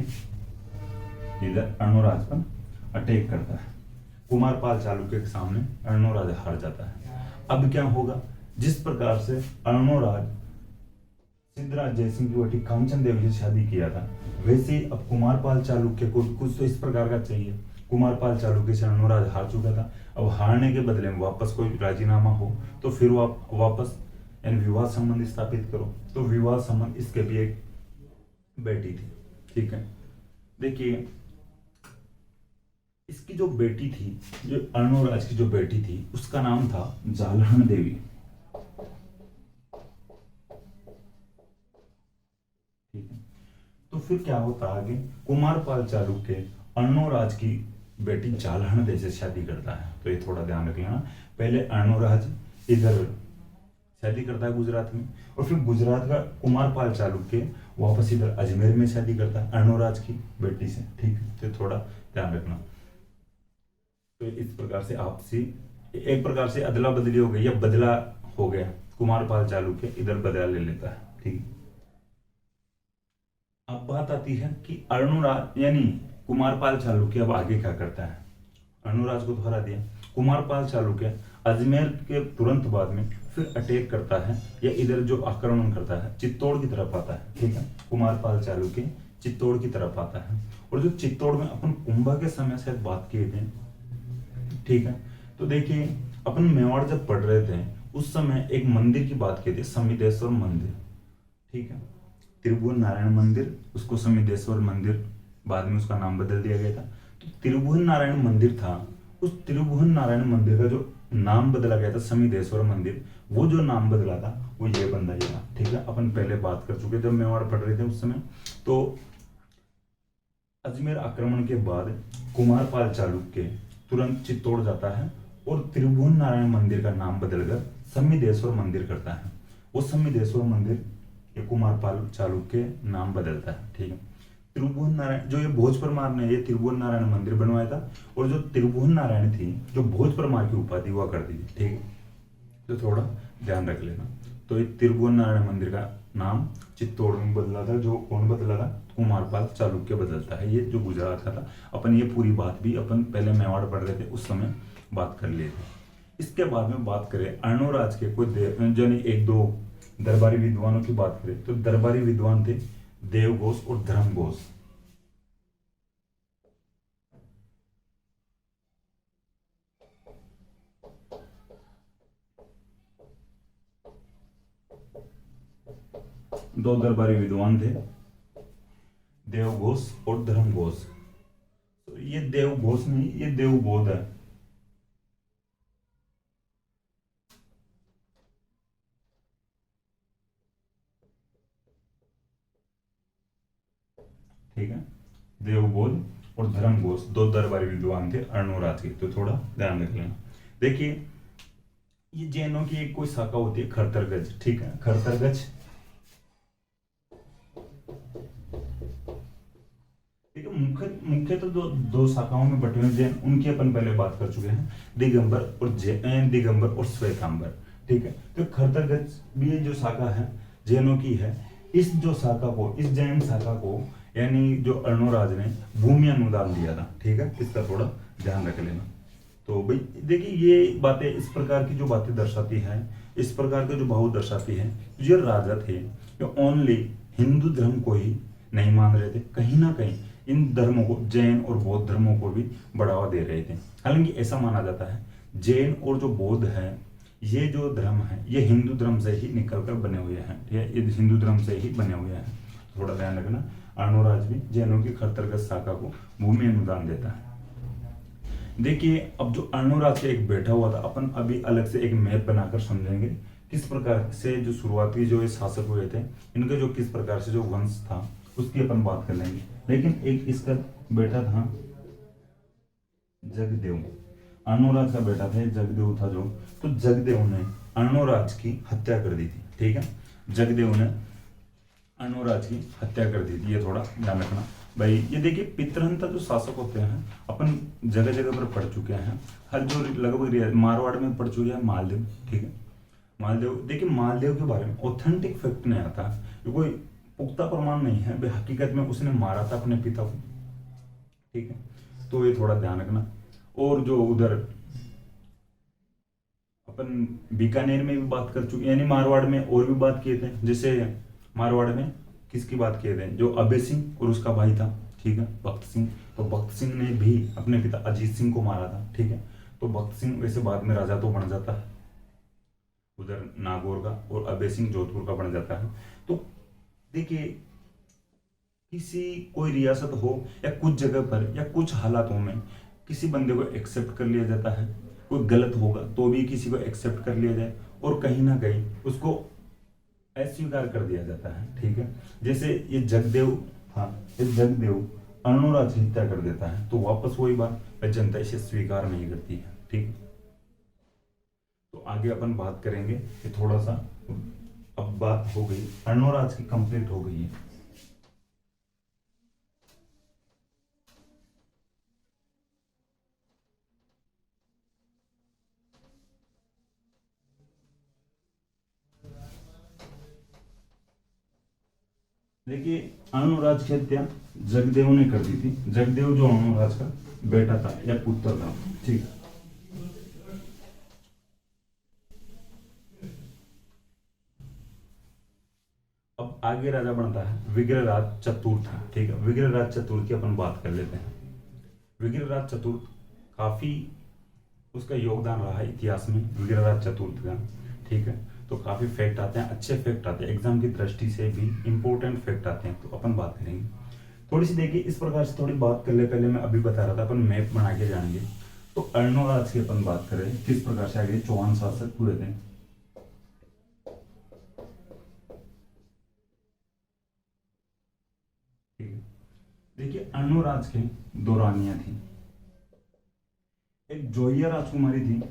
इधर अर्णोराज पर अटैक करता है, कुमारपाल चालुक्य के सामने अर्णोराज हार जाता है। अब क्या होगा? जिस प्रकार से अर्णोराज सिद्धराज जयसिंह की बेटी कांचन देवी से शादी किया था, वैसे ही अब कुमारपाल चालुक्य को कुछ तो इस प्रकार का चाहिए। कुमारपाल चालुक्य से अर्णोराज हार चुका था, अब हारने के बदले में वापस कोई राजीनामा हो तो फिर वो आप वापस यानी विवाह संबंध स्थापित करो। तो विवाह संबंध, इसके भी एक बेटी थी, ठीक है। देखिए इसकी जो बेटी थी, जो अर्णोराज की जो बेटी थी, उसका नाम था जालहन देवी, ठीक है। तो फिर क्या होता आगे? कुमारपाल चालुक्य अर्णोराज की बेटी जालहन देवी से शादी करता है। तो ये थोड़ा ध्यान रख लेना, पहले अर्णोराज इधर शादी करता है गुजरात में, और फिर गुजरात का कुमारपाल चालुक्य वापस इधर अजमेर में शादी करता है अर्णोराज की बेटी से, ठीक है। तो थोड़ा ध्यान रखना। तो इस प्रकार से आपसी एक प्रकार से अदला बदली हो गई या बदला हो गया, कुमारपाल चालुक्य इधर बदला ले लेता है। ठीक है, अब बात आती है कि अर्णोराज यानी कुमारपाल चालुक्य अब आगे क्या करता है। अर्णोराज को तो हरा दिया, कुमारपाल चालुक्य अजमेर के तुरंत बाद में फिर अटैक करता है या इधर जो आक्रमण करता है चित्तौड़ की तरफ आता है। ठीक है, कुमारपाल चालुक्य चित्तौड़ की तरफ आता है, और जो चित्तौड़ में अपन कुंभा के समय से बात किए थे। ठीक है, तो देखिए अपन मेवाड़ जब पढ़ रहे थे उस समय एक मंदिर की बात की थी, समिदेश्वर मंदिर। ठीक है, त्रिभुवन नारायण मंदिर, उसको समिदेश्वर मंदिर बाद में उसका नाम बदल दिया गया था। तो त्रिभुवन नारायण मंदिर था, उस त्रिभुवन नारायण मंदिर का जो नाम बदला गया था समिदेश्वर मंदिर, वो जो नाम बदला था वो ये बंदा ये था। ठीक है, अपन पहले बात कर चुके जब मेवाड़ पढ़ रहे थे उस समय। तो अजमेर आक्रमण के बाद कुमारपाल चालुक्य तुरंत चित्तौड़ जाता है और त्रिभुवन नारायण मंदिर का नाम बदलकर समिदेश्वर मंदिर करता है। वो समिदेश्वर मंदिर ये कुमारपाल चालुक्य नाम बदलता है। ठीक है, त्रिभुवन नारायण जो ये भोज परमार ने ये त्रिभुवन नारायण मंदिर बनवाया था, और जो त्रिभुवन नारायण थी जो भोज परमार की उपाधि हुआ करती थी। ठीक है, तो थोड़ा ध्यान रख लेना। तो ये त्रिभुवन नारायण मंदिर का नाम चित्तौड़ में बदला था, जो कौन बदला था, कुमारपाल चालुक्य बदलता है, ये जो गुजरात का था। अपन ये पूरी बात भी अपन पहले मेवाड़ पढ़ रहे थे उस समय बात कर लिए थे। इसके बाद में बात करें अर्णोराज के कोई यानी एक दो दरबारी विद्वानों की बात करें तो दरबारी विद्वान थे देवघोष और धर्मघोष। दो दरबारी विद्वान थे, देवघोष और धर्मघोष। तो ये देवघोष नहीं, ये देवबोध है। ठीक है, देवबोध और धर्मघोष दो दरबारी विद्वान थे अर्णोराज के, तो थोड़ा ध्यान रख लेना। देखिए ये जैनों की एक कोई शाखा होती है खरतरगज। ठीक है, खरतरगज ठीक है, मुख्य तो दो शाखाओं में बटे हुए जैन, उनकी अपन पहले बात कर चुके हैं, दिगंबर और दिगंबर और श्वेतांबर। ठीक है, तो खरतरगज भी जो शाखा है जैनों की है, इस जो शाखा को, इस जैन शाखा को यानी जो अर्णोराज ने भूमि अनुदान दिया था। ठीक है, इसका थोड़ा ध्यान रख लेना। तो भाई देखिए ये बातें इस प्रकार की जो बातें दर्शाती हैं, इस प्रकार के जो भाव दर्शाती हैं, जो राजा थे जो ओनली हिंदू धर्म को ही नहीं मान रहे थे, कहीं ना कहीं इन धर्मों को, जैन और बौद्ध धर्मों को भी बढ़ावा दे रहे थे। हालांकि ऐसा माना जाता है जैन और जो बौद्ध है ये जो धर्म है ये हिंदू धर्म से ही निकल कर बने हुए हैं। ठीक है, ये हिंदू धर्म से ही बने हुए हैं, थोड़ा ध्यान रखना। अर्णोराज भी जैनों की खरतरगज शाखा को भूमि अनुदान देता है। देखिए अब जो अर्णोराज से एक बैठा हुआ था, अपन अभी अलग से एक मैप बनाकर समझेंगे किस प्रकार से जो शुरुआती जो ये शासक हुए थे इनके जो किस प्रकार से जो वंश था उसकी अपन बात कर लेंगे। लेकिन एक इसका बेटा था जगदेव, अर्णोराज का बेटा था जगदेव था जो, तो जगदेव ने अर्णोराज की हत्या कर दी थी। ठीक है, जगदेव ने अर्णोराज की हत्या कर दी थी, ये थोड़ा ध्यान रखना भाई। ये देखिए पितृहंता जो शासक होते हैं अपन जगह जगह पर पढ़ चुके हैं, हर जो लगभग मारवाड़ में पढ़ चुके हैं मालदेव। ठीक है, मालदेव देखिए मालदेव के बारे में ऑथेंटिक फैक्ट नहीं आता, ये कोई पुख्ता प्रमाण नहीं है, हकीकत में उसने मारा था अपने पिता को। ठीक है, तो ये थोड़ा ध्यान रखना। और जो उधर अपन बीकानेर में भी बात कर चुके, यानी मारवाड़ में और भी बात किए थे, जैसे मारवाड़ में किसकी बात किए थे, जो अभय सिंह और उसका भाई था। ठीक है, भक्त सिंह, तो भक्त सिंह ने भी अपने पिता अजीत सिंह को मारा था। ठीक है, तो भक्त सिंह वैसे बाद में राजा तो बन जाता है उधर नागौर का, और अभय सिंह जोधपुर का बन जाता है। तो देखिए किसी कोई रियासत हो या कुछ जगह पर या कुछ हालातों में किसी बंदे को एक्सेप्ट कर लिया जाता है, कोई गलत होगा तो भी किसी को एक्सेप्ट कर लिया जाए और कहीं ना कहीं उसको अस्वीकार कर दिया जाता है। ठीक है, जैसे ये जगदेव था, ये जगदेव अर्णोराज की हत्या कर देता है, तो वापस वही बात, जनता इसे स्वीकार नहीं करती है। ठीक, तो आगे अपन बात करेंगे कि थोड़ा सा अब बात हो गई अर्णोराज की कंप्लीट हो गई है। देखिए अनुराज की हत्या जगदेव ने कर दी थी। जगदेव जो अनुराज का बेटा था या पुत्र था, ठीक। अब आगे राजा बनता है विग्रहराज चतुर्थ, ठीक है। विग्रहराज चतुर्थ की अपन बात कर लेते हैं। विग्रहराज चतुर्थ काफी उसका योगदान रहा है इतिहास में, विग्रहराज चतुर्थ का, ठीक है। तो काफी फैक्ट आते हैं, अच्छे फैक्ट आते हैं, एग्जाम की दृष्टि से भी इंपॉर्टेंट फैक्ट आते हैं, तो अपन बात करेंगे। थोड़ी सी देखिए इस प्रकार से थोड़ी बात कर ले। पहले मैं अभी बता रहा था अपन मैप बना के जाएंगे। तो अर्णोराज की अपन बात करें किस प्रकार से आगे चौहान शासक हुए थे। ठीक है, देखिए अर्णोराज के दो रानियां थी। एक जोहिया राजकुमारी थी।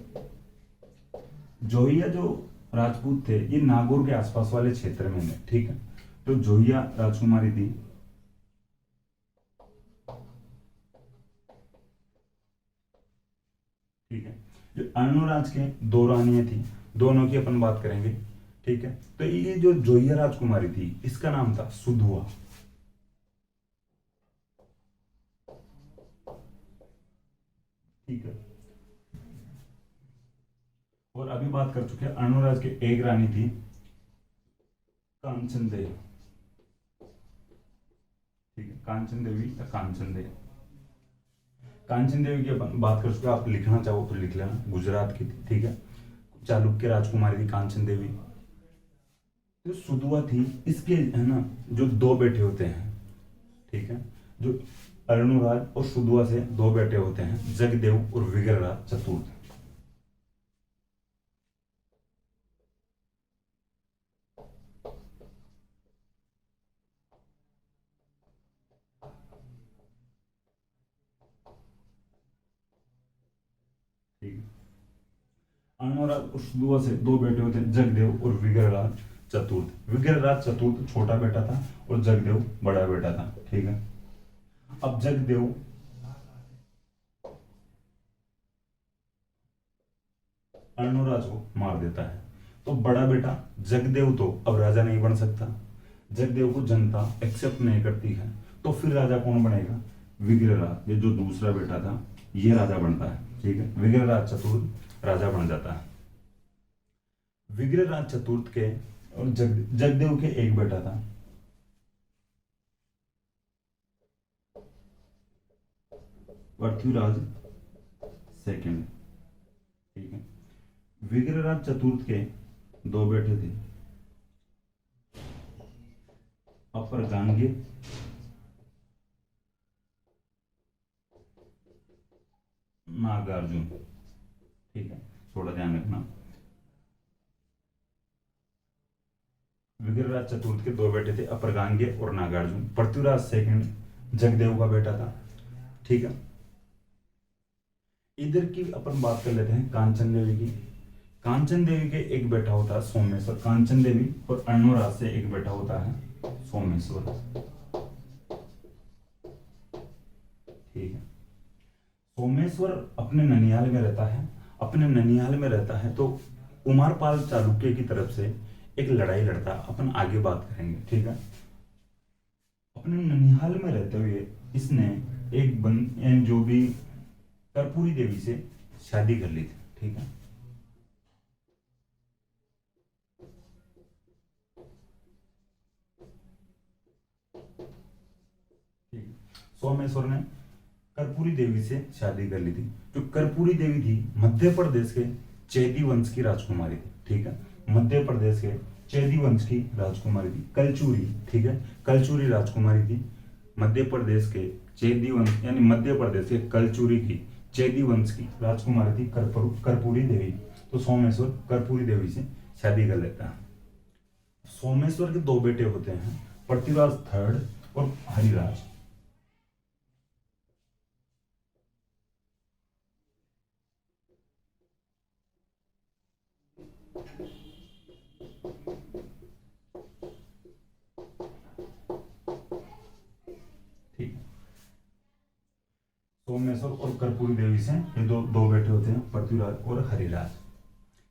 जोहिया जो राजपूत थे ये नागौर के आसपास वाले क्षेत्र में है, ठीक है। तो जोहिया राजकुमारी थी। ठीक है, जो अर्णोराज के दो रानियां थी, दोनों की अपन बात करेंगे, ठीक है। तो ये जो जोहिया राजकुमारी थी इसका नाम था सुधुआ, ठीक है। और अभी बात कर चुके हैं अर्णोराज के एक रानी थी कांचन देवी, ठीक है। कांचन देवी या कांचन देवी, कांचन देवी की अपन बात कर चुके हैं। आप लिखना चाहो तो लिख लेना, गुजरात की थी, ठीक है। चालुक्य राजकुमारी थी कांचन देवी। जो सुधुआ थी इसके है ना जो दो बेटे होते हैं, ठीक है। जो अर्णोराज और सुधुआ से दो बेटे होते हैं, जगदेव और विग्रहराज चतुर्थ। ठीक है, अर्णोराज और सुधुआ से दो बेटे होते हैं, जगदेव और विग्रहराज चतुर्थ। विग्रहराज चतुर्थ छोटा बेटा था और जगदेव बड़ा बेटा था, ठीक है। अब जगदेव अर्णोराज को मार देता है, तो बड़ा बेटा जगदेव तो अब राजा नहीं बन सकता। जगदेव को जनता एक्सेप्ट नहीं करती है, तो फिर राजा कौन बनेगा? विग्रहराज, ये जो दूसरा बेटा था ये राजा बनता है, ठीक है। विग्रहराज चतुर्थ राजा बन जाता है। विग्रहराज चतुर्थ के और जगदेव के एक बेटा था, पृथ्वीराज सेकंड, ठीक है। विग्रहराज चतुर्थ के दो बेटे थे, अपर गांगे नागार्जुन, ठीक है। थोड़ा ध्यान रखना, विग्रहराज चतुर्थ के दो बेटे थे, अपर गांगे और नागार्जुन। पृथ्वीराज सेकंड जगदेव का बेटा था, ठीक है। इधर की अपन बात कर लेते हैं कांचन देवी की। कांचन देवी के एक बेटा होता है सोमेश्वर। कांचन देवी और अर्णोराज से एक बेटा होता है सोमेश्वर, ठीक है। सोमेश्वर अपने ननिहाल में रहता है। अपने ननिहाल में रहता है तो उमारपाल चालुक्य की तरफ से एक लड़ाई लड़ता है, अपन आगे बात करेंगे, ठीक है। अपने ननिहाल में रहते हुए इसने एक जो भी कर्पूरी देवी से शादी कर ली थी, ठीक है। ठीक है, सोमेश्वर ने कर्पूरी देवी से शादी कर ली थी। जो कर्पूरी देवी थी मध्य प्रदेश के चैदी वंश की राजकुमारी थी, ठीक है। मध्य प्रदेश के चैदी वंश की राजकुमारी थी, कलचूरी, ठीक है। कलचूरी राजकुमारी थी मध्य प्रदेश के चैदी वंश, यानी मध्य प्रदेश के कलचूरी की चैदी वंश की राजकुमारी थी कर्पूरी देवी। तो सोमेश्वर कर्पूरी देवी से शादी कर लेता है। सोमेश्वर के दो बेटे होते हैं, पृथ्वीराज थर्ड और हरिराज। ठीक है, सोमेश्वर और कर्पूरी देवी से ये दो दो बेटे होते हैं, पृथ्वीराज और हरिराज।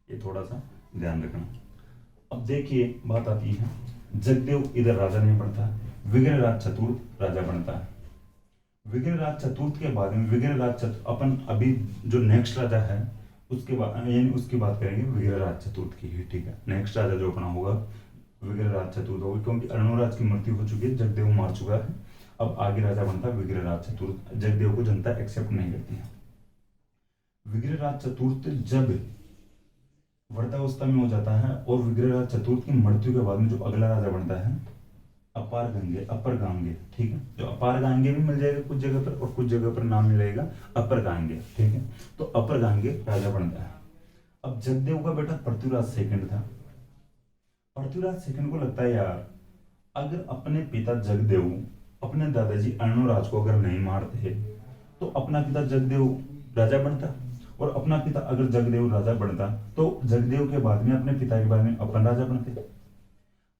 ये थोड़ा सा ध्यान रखना। अब देखिए बात आती है, जगदेव इधर राजा नहीं बनता, विग्रहराज चतुर्थ राजा बनता है। विग्रहराज चतुर्थ के बाद में विग्रहराज चतुर्थ अपन अभी जो नेक्स्ट राजा है उसके बाद यानी उसकी बात करेंगे विग्रहराज चतुर्थ की ही, ठीक है। नेक्स्ट राजा जो अपना होगा विग्रहराज चतुर्थ होगा, क्योंकि अर्णोराज की मृत्यु हो चुकी है, जगदेव मार चुका है। अब आगे राजा बनता है विग्रहराज चतुर्थ। जगदेव को जनता एक्सेप्ट नहीं करती है। विग्रहराज चतुर्थ जब वृद्धावस्था में हो जाता है और विग्रहराज चतुर्थ की मृत्यु के बाद में जो अगला राजा बनता है अपार गंगे, अपर गांगे, ठीक है। जो अपार गांगे भी मिल जाएगा कुछ जगह पर और कुछ जगह पर नाम मिलेगा अपर गांगे, ठीक है। तो अपर गांगे राजा बनता है। अब जगदेव का बेटा पृथ्वीराज सेकंड था। पृथ्वीराज सेकंड को लगता है यार अगर अपने पिता जगदेव अपने दादाजी अर्णोराज को अगर नहीं मारते तो अपना पिता जगदेव राजा बनता, और अपना पिता अगर जगदेव राजा बनता तो जगदेव के बाद में अपने पिता के बाद में अपन राजा बनते।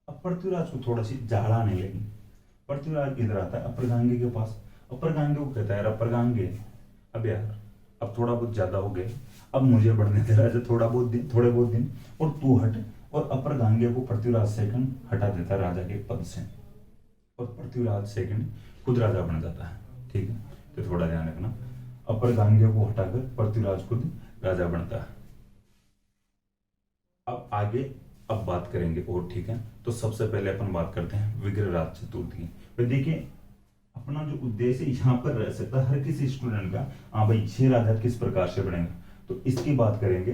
अब पृथ्वीराज को थोड़ा सी जाड़ आने लगी। पृथ्वीराज इधर आता है अपर गांगे के पास। अपर गांगे को कहता है यार अपर गांगे, अब यार अब थोड़ा बहुत ज्यादा हो गया, अब मुझे बढ़ने दे राजा थोड़े बहुत दिन और तू हट। और अपर गांगे को पृथ्वीराज सेकंड हटा देता है राजा के पद से, और पृथ्वीराज सेकंड खुद राजा बन जाता है, ठीक है। तो थोड़ा ध्यान रखना, अपर गांगे को हटाकर पृथ्वीराज खुद राजा बनता है। अब आगे अब बात करेंगे और, ठीक है। तो सबसे पहले अपन बात करते हैं विग्रहराज चतुर्थ की। तो देखिए अपना जो उद्देश्य यहाँ पर रह सकता है हर किसी स्टूडेंट का, हाँ भाई ये राजा किस प्रकार से बनेगा, तो इसकी बात करेंगे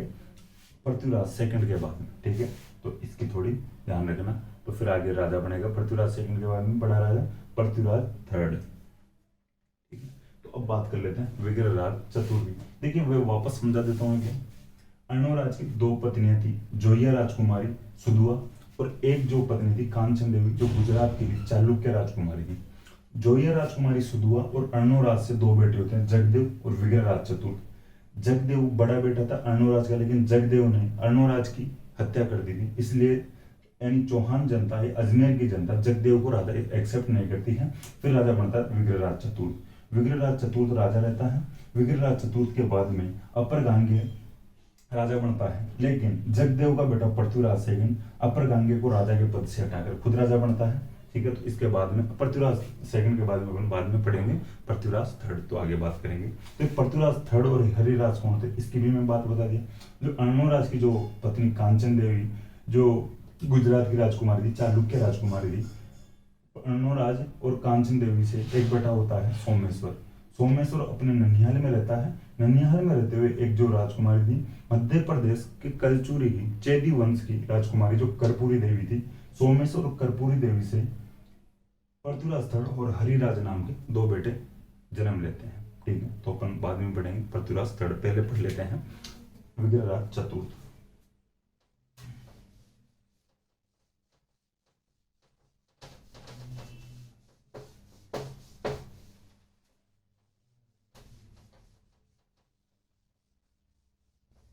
पृथ्वीराज सेकंड के बाद में, ठीक है। तो इसकी थोड़ी ध्यान रखना। तो फिर आगे राजा बनेगा पृथ्वीराज सेकंड के बाद में बड़ा राजा पृथ्वीराज थर्ड, ठीक है। तो अब बात कर लेते हैं विग्रहराज चतुर्थ की। देखिए वे वापस समझा देता हूँ कि अर्णोराज की दो पत्नियां थी, जोया राजकुमारी सुदुआ, और एक जो पत्नी थी कांचन देवी जो गुजरात की थी, चालुक्य राजकुमारी थी। जोया राजकुमारी सुदुआ और अर्णोराज से दो बेटे होते हैं, जगदेव और विग्रहराज चतुर्थ। जगदेव बड़ा बेटा था अर्णोराज का, लेकिन जगदेव ने अर्णोराज की हत्या कर दी थी, इसलिए यानी चौहान जनता है, अजमेर की जनता जगदेव को राजा एक्सेप्ट नहीं करती है। फिर राजा बनता है विग्रहराज चतुर्थ। विग्रहराज चतुर्थ राजा रहता है। विग्रहराज चतुर्थ के बाद में अपर गांगे राजा बनता है, लेकिन जगदेव का बेटा पृथ्वीराज सेकंड अपर गांगे को राजा के पद से हटाकर खुद राजा बनता है, ठीक है। तो इसके बाद में पृथ्वीराज सेकंड के बाद में बाद में पढ़ेंगे पृथ्वीराज थर्ड, तो आगे बात करेंगे। तो पृथ्वीराज थर्ड और हरिराज कौन थे इसकी भी मैं बात बता दी। जो अर्णोराज की जो पत्नी कांचन देवी जो गुजरात की राजकुमारी थी, चालुक्य राजकुमारी थी, अर्णोराज और कांचन देवी से एक बेटा होता है सोमेश्वर। सोमेश्वर अपने ननिहाल में रहता है। ननिहाल में रहते हुए एक जो राजकुमारी थी मध्य प्रदेश के कलचुरी की चेदी वंश की राजकुमारी जो कर्पूरी देवी थी, सोमेश्वर और कर्पूरी देवी से पृथ्वीराज थर्ड और हरिराज नाम के दो बेटे जन्म लेते हैं, ठीक है। तो अपन बाद में पढ़ेंगे पृथ्वीराज थर्ड, पहले पढ़ लेते हैं विग्रहराज चतुर्थ।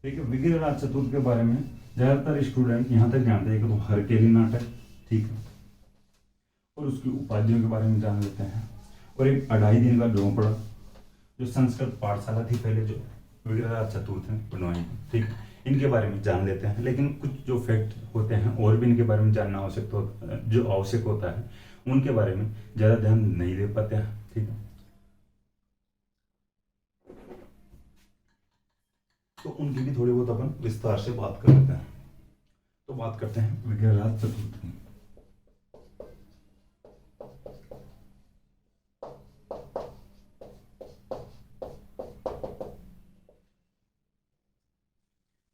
ठीक है, विग्रहराज चतुर्थ के बारे में ज्यादातर स्टूडेंट यहाँ तक जानते हैं कि तो हरकेली नाटक, ठीक है, और उसकी उपाधियों के बारे में जान लेते हैं, और एक 2.5 दिन का डोंपड़ा जो संस्कृत पाठशाला थी पहले जो विग्रहराज चतुर्थ ने बनवाई, ठीक है, इनके बारे में जान लेते हैं। लेकिन कुछ जो फैक्ट होते हैं और भी इनके बारे में जानना आवश्यक होता है उनके बारे में ज़्यादा ध्यान नहीं दे पाते हैं, ठीक है। तो उनकी भी थोड़ी बहुत अपन विस्तार से बात कर लेते हैं। तो बात करते हैं विग्रहराज चतुर्थ की।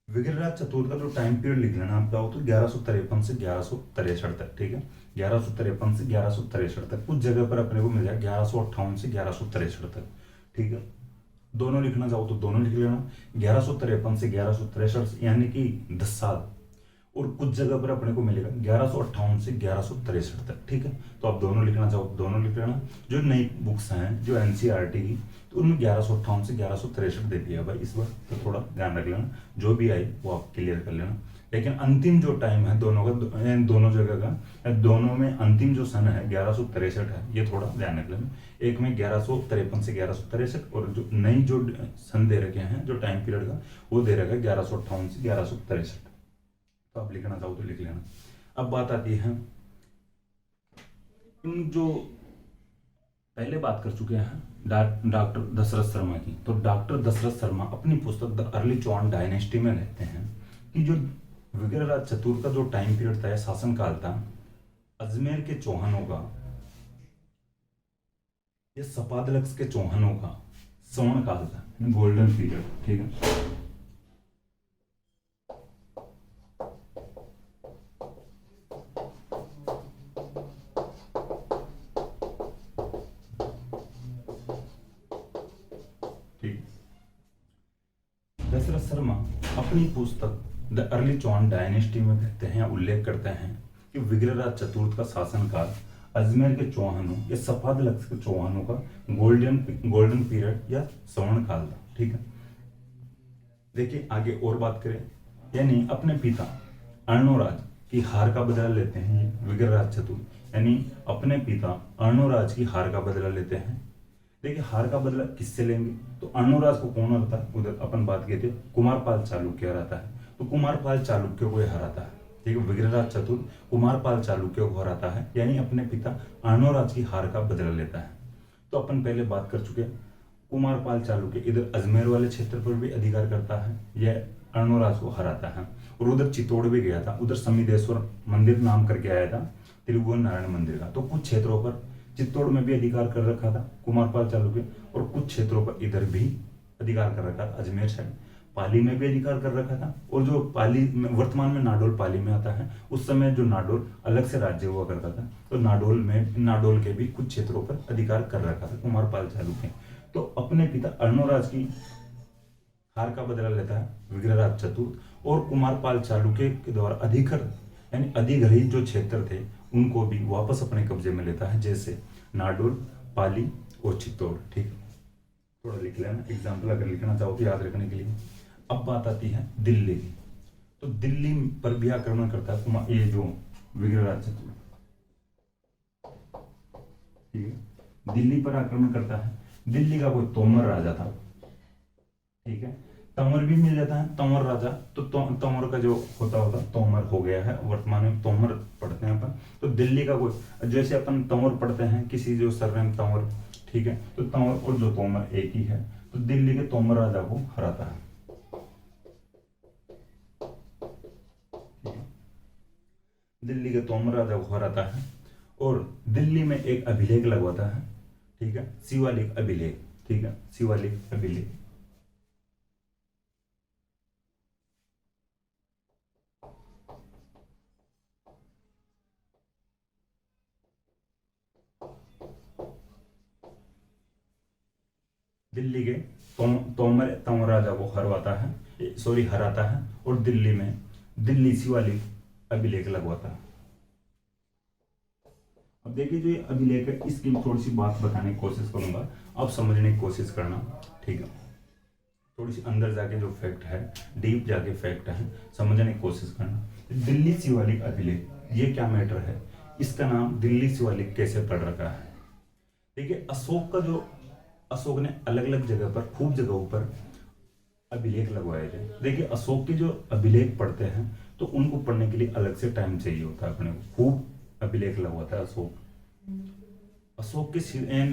विग्रहराज चतुर्थ का जो टाइम पीरियड लिख लेना आपका हो तो 1153 से 1163 तक, ठीक है। 1153 से 1163 तक, कुछ जगह पर अपने को मिल जाए 1158 से 1163 तक, ठीक है। दोनों लिखना चाहो तो दोनों लिख लेना, 1153 से 1163 यानी कि 10 साल, और कुछ जगह पर अपने को मिलेगा 1158 से 1163 तक, ठीक है। तो आप दोनों लिखना चाहो तो दोनों लिख लेना। जो नई बुक्स हैं जो एनसीईआरटी की तो उनमें 1158 से 1163 दे दिया भाई इस बार, तो थोड़ा ध्यान रख लेना, जो भी आई वो आप क्लियर कर लेना। लेकिन अंतिम जो टाइम है दोनों का, दोनों जगह का, दोनों में अंतिम जो सन है 1163 है, ये थोड़ा ध्यान रख लेना। एक में 1153 से 1163 और जो नई जो सन दे रखे हैं जो टाइम पीरियड का वो दे रखा है 1158 से 1163। तो आप लिखना चाहो तो लिख लेना। अब बात आती है इन जो पहले बात कर चुके हैं डॉक्टर दशरथ शर्मा की, तो डॉक्टर दशरथ शर्मा अपनी पुस्तक द अर्ली चौहान डायनेस्टी में लिखते हैं कि जो विग्रहराज चतुर्थ का जो टाइम पीरियड था, शासनकाल था, अजमेर के चौहानों का या सपादलक्स के चौहानों का स्वर्ण काल था, गोल्डन पीरियड। ठीक है, दशरथ शर्मा अपनी पुस्तक द अर्ली चौहान डायनेस्टी में कहते हैं, उल्लेख करते हैं कि विग्रहराज चतुर्थ का शासनकाल अजमेर के चौहानों या सफादलक्स के चौहानों का गोल्डन पीरियड या स्वर्ण काल था। ठीक है, देखिए आगे और बात करें, यानी अपने पिता अर्णोराज की हार का बदला लेते हैं ये विग्रहराज चतुर्थ, यानी अपने पिता अर्णोराज की हार का बदला लेते हैं। देखिए हार का बदला किससे लेंगे, तो अर्णोराज को कौन हराता है, उधर अपन बात किए थे कुमारपाल चालुक्य हराता है, तो कुमारपाल चालुक्य को हराता है। ठीक है, विग्रहराज चतुर्थ कुमारपाल चालुक्य को हराता है, यानी अपने पिता अर्णोराज की हार का बदला लेता है। तो अपन पहले बात कर चुके, कुमारपाल चालुक्य इधर अजमेर वाले क्षेत्र पर भी अधिकार करता है, यह अर्णोराज को हराता है, और उधर चित्तौड़ भी गया था, उधर समिदेश्वर मंदिर नाम करके आया था त्रिभुवन नारायण मंदिर का। तो कुछ क्षेत्रों पर चित्तौड़ में भी अधिकार कर रखा था कुमारपाल चालुक्य, और कुछ क्षेत्रों पर इधर भी अधिकार कर रखा था, अजमेर साइड पाली में भी अधिकार कर रखा था। और जो पाली में वर्तमान में नाडोल पाली में आता है, उस समय जो नाडोल अलग से राज्य हुआ करता था, तो नाडोल के भी कुछ क्षेत्रों पर अधिकार कर रखा था कुमारपाल चालुक्य। तो अपने पिता अर्णोराज की हार का बदला लेता है विग्रहराज चतुर्थ, और कुमारपाल चालुक्य के द्वारा यानी अधिग्रहित जो क्षेत्र थे उनको भी वापस अपने कब्जे में लेता है, जैसे नाडोल, पाली और चित्तौड़। ठीक, थोड़ा लिख लेना, एग्जाम्पल अगर लिखना चाहो तो याद रखने के लिए। अब बात आती है दिल्ली की, तो दिल्ली पर भी आक्रमण करता है ये जो विग्रहराज चतुर्थ। ठीक है, दिल्ली पर आक्रमण करता है। दिल्ली का कोई तोमर राजा था, ठीक है, तंवर भी मिल जाता है, तंवर राजा, तो तंवर का जो होता तोमर हो गया है, वर्तमान में तोमर पढ़ते हैं अपन। तो दिल्ली का कोई, जैसे अपन तंवर पढ़ते हैं किसी जो सरनेम तंवर, ठीक है, तो तंवर और जो तोमर एक ही है, तो दिल्ली के तोमर राजा को हराता है। दिल्ली के तोमर राजा को हराता है, और दिल्ली में एक अभिलेख लगवाता है। ठीक है, शिवालिक अभिलेख। ठीक है, शिवालिक अभिलेख। दिल्ली के तोमर राजा को हराता है, और दिल्ली में दिल्ली शिवालिक अभिलेख लगवाता है। अब देखिए जो ये अभिलेख है, इसकी थोड़ी सी बात बताने की कोशिश करूंगा, आप समझने की कोशिश करना। ठीक है, थोड़ी सी अंदर जाके जो फैक्ट है, डीप जाके फैक्ट है, समझने की कोशिश करना। दिल्ली शिवालिक अभिलेख, ये क्या मैटर है, इसका नाम दिल्ली शिवालिक कैसे पड़ रखा है। देखिए अशोक ने अलग अलग जगह पर, खूब जगहों पर अभिलेख लगवाए थे। देखिए अशोक के जो अभिलेख पढ़ते हैं तो उनको पढ़ने के लिए अलग से टाइम चाहिए होता है अपने को, खूब अभिलेख लगवाता है अशोक के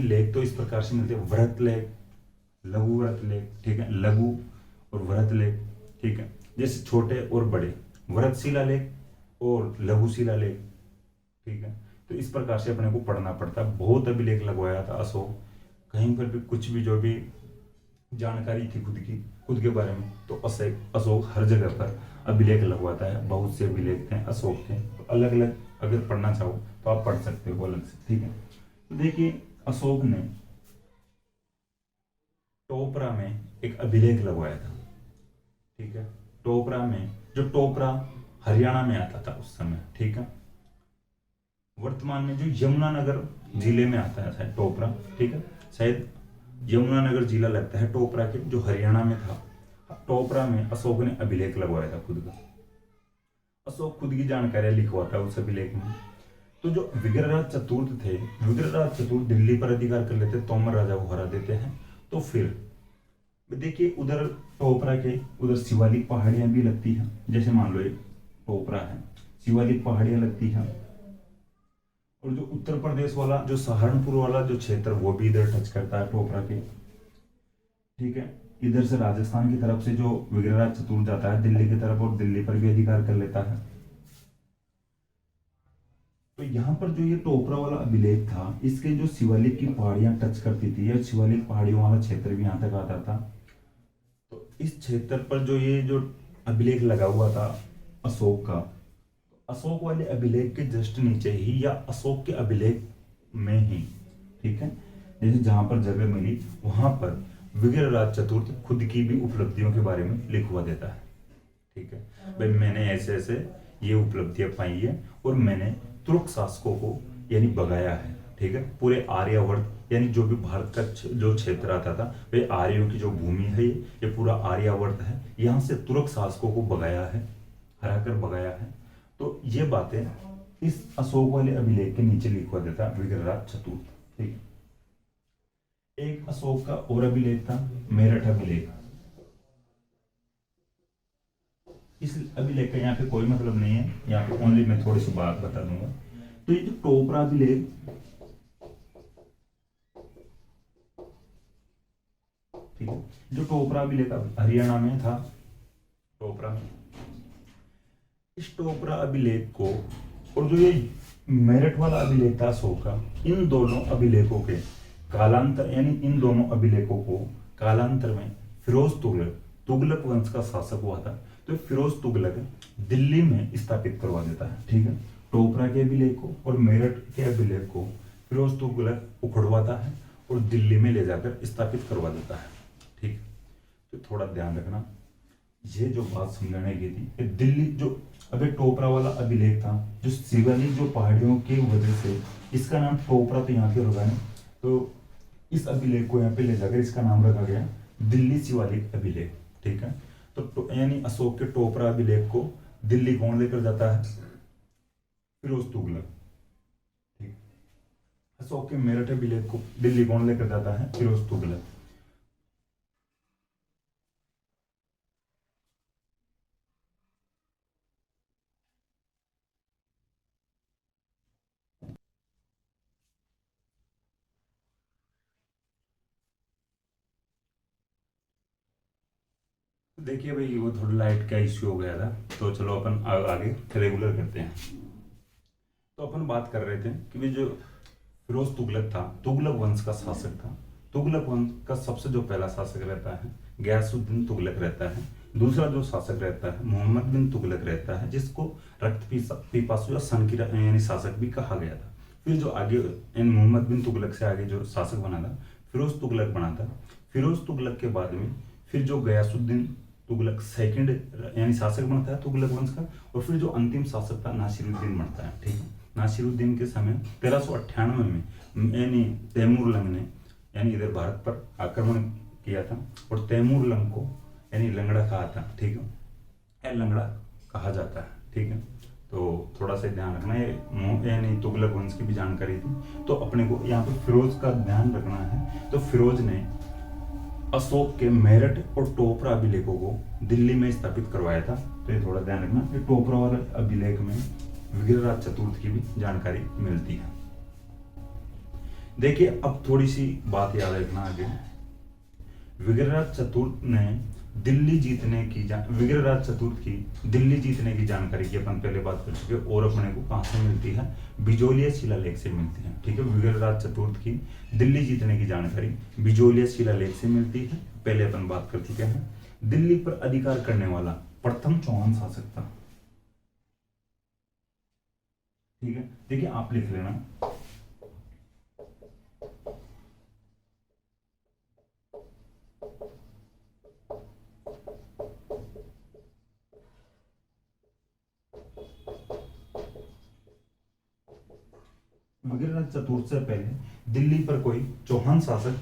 लेख तो इस प्रकार से मिलते हैं, व्रत लेख, लघु व्रत लेख। ठीक है, लघु और व्रत लेख। ठीक है, जैसे छोटे और बड़े, व्रत शिलालेख और लघु शिलालेख। ठीक है, तो इस प्रकार से अपने को पढ़ना पड़ता है। बहुत अभिलेख लगवाया था अशोक, कहीं पर भी कुछ भी जो भी जानकारी थी खुद के बारे में, तो अशोक हर जगह पर अभिलेख लगवाता है। बहुत से अभिलेख थे अशोक के, तो अलग अलग अगर पढ़ना चाहो तो आप पढ़ सकते हो अलग से। ठीक है, तो देखिए अशोक ने टोपरा में एक अभिलेख लगवाया था। ठीक है, टोपरा में, जो टोपरा हरियाणा में आता था उस समय। ठीक है, वर्तमान में जो यमुनानगर जिले में आता है टोपरा। ठीक है, शायद यमुनानगर जिला लगता है टोपरा के, जो हरियाणा में था। टोपरा में अशोक ने अभिलेख लगवाया था खुद का। अशोक खुद की जानकारी लिखवाता है उस अभिलेख में। तो जो विग्रहराज चतुर्थ थे, विग्रहराज चतुर्थ दिल्ली पर अधिकार कर लेते, तोमर राजा को हरा देते हैं। तो फिर देखिए उधर टोपरा के उधर शिवालिक पहाड़ियां भी लगती हैं, जैसे मान लो ये टोपरा है, शिवालिक पहाड़ियां लगती हैं, और जो उत्तर प्रदेश वाला जो सहारनपुर वाला जो क्षेत्र वो भी इधर टच करता है टोपरा के। ठीक है, इधर से राजस्थान की तरफ से जो विग्रहराज चतुर्थ जाता है दिल्ली की तरफ और दिल्ली पर भी अधिकार कर लेता है। तो यहाँ पर जो ये टोपरा वाला अभिलेख था इसके जो शिवालिक की पहाड़ियां टच करती थी या शिवालिक पहाड़ियों वाला क्षेत्र भी यहाँ तक आता था। तो इस क्षेत्र पर जो ये जो अभिलेख लगा हुआ था अशोक का, अशोक वाले अभिलेख के जस्ट नीचे ही या अशोक के अभिलेख में ही, ठीक है, जैसे जहां पर जगह मिली वहां पर विग्रहराज चतुर्थ खुद की भी उपलब्धियों के बारे में लिखवा देता है। ठीक है, भाई मैंने ऐसे ऐसे ये उपलब्धियां पाई है और मैंने तुर्क शासकों को यानी भगाया है। ठीक है, पूरे आर्यावर्त यानी जो भी भारत का जो क्षेत्र आता था वे आर्यों की जो भूमि है ये पूरा आर्यावर्त है, यहाँ से तुर्क शासकों को भगाया है, हराकर भगाया है। तो ये बातें इस अशोक वाले अभिलेख के नीचे लिखवा देता विग्रहराज चतुर्थ। ठीक है, एक अशोक का और अभिलेख था मेरठ अभिलेख। इस अभिलेख का यहाँ पे कोई मतलब नहीं है, यहाँ पे ओनली मैं थोड़ी सी बात बता दूंगा। तो ये जो टोपरा अभिलेख, ठीक है, जो टोपरा अभिलेख हरियाणा में था टोपरा, इस टोपरा अभिलेख को और जो ये मेरठ वाला अभिलेख था अशोक का, इन दोनों अभिलेखों के कालांतर यानी इन दोनों अभिलेखों को कालांतर में फिरोज तुगलक, तुगलक वंश का शासक हुआ था, तो फिरोज तुगलक दिल्ली में स्थापित करवा देता है। ठीक है, टोपरा के अभिलेख को और मेरठ के अभिलेख को फिरोज तुगलक उखड़वाता है और दिल्ली में ले जाकर स्थापित करवा देता है। ठीक, तो थोड़ा ध्यान रखना, ये जो बात समझाने की थी दिल्ली जो अभी टोपरा वाला अभिलेख था जो शिवालिक जो पहाड़ियों की वजह से इसका नाम टोपरा तो यहाँ के होगा नहीं, तो इस अभिलेख को यहाँ पे ले जाकर इसका नाम रखा गया दिल्ली शिवालिक अभिलेख। ठीक है, तो यानी अशोक के टोपरा अभिलेख को दिल्ली कौन लेकर जाता है? फिरोज तुगलक। ठीक, अशोक के मेरठ अभिलेख को दिल्ली कौन लेकर जाता है? फिरोज तुगलक। देखिए भाई वो थोड़ा लाइट का इश्यू हो गया था, तो चलो अपन आगे रेगुलर करते हैं। तो अपन बात कर रहे थे कि भी जो फिरोज तुगलक था, तुगलक वंश का शासक था। तुगलक वंश का सबसे जो पहला शासक रहता है गयासुद्दीन तुगलक रहता है। दूसरा जो शासक रहता है मोहम्मद बिन तुगलक रहता है, जिसको रक्त पिपासु या सन की यानी शासक भी कहा गया था। फिर जो आगे मोहम्मद बिन तुगलक से आगे जो शासक बना था फिरोज तुगलक बना था। फिरोज तुगलक के बाद में फिर जो गयासुद्दीन तुगलक सेकंड यानी शासक बनता है तुगलक वंश का, और फिर जो अंतिम शासक था नासिरुद्दीन बनता है। ठीक है, नासिरुद्दीन के समय 1398 में यानी तैमूरलंग ने यानी इधर भारत पर आक्रमण किया था और तैमूरलंग को यानी लंगड़ा कहा था। ठीक है, लंगड़ा कहा जाता है। ठीक है, तो थोड़ा सा ध्यान रखना, ये यानी तुगलक वंश की भी जानकारी थी, तो अपने को यहाँ पे फिरोज का ध्यान रखना है। तो फिरोज ने अशोक के मेरठ और टोपरा अभिलेखों को दिल्ली में स्थापित करवाया था। तो ये थोड़ा ध्यान रखना, ये टोपरा वाले अभिलेख में विग्रहराज चतुर्थ की भी जानकारी मिलती है। देखिए अब थोड़ी सी बात याद रखना आगे। विग्रहराज चतुर्थ ने दिल्ली जीतने की विग्रहराज चतुर्थ की दिल्ली जीतने की जानकारी की अपन पहले बात कर चुके, और अपने को कहां से मिलती है? बिजोलिया शिलालेख से मिलती है। ठीक है, विग्रहराज चतुर्थ की दिल्ली जीतने की जानकारी बिजोलिया शिलालेख से मिलती है, पहले अपन बात कर चुके हैं। दिल्ली पर अधिकार करने वाला प्रथम चौहान शासक था। ठीक है, देखिए आप लिख लेना, विग्रहराज चतुर्थ से पहले दिल्ली पर कोई चौहान शासक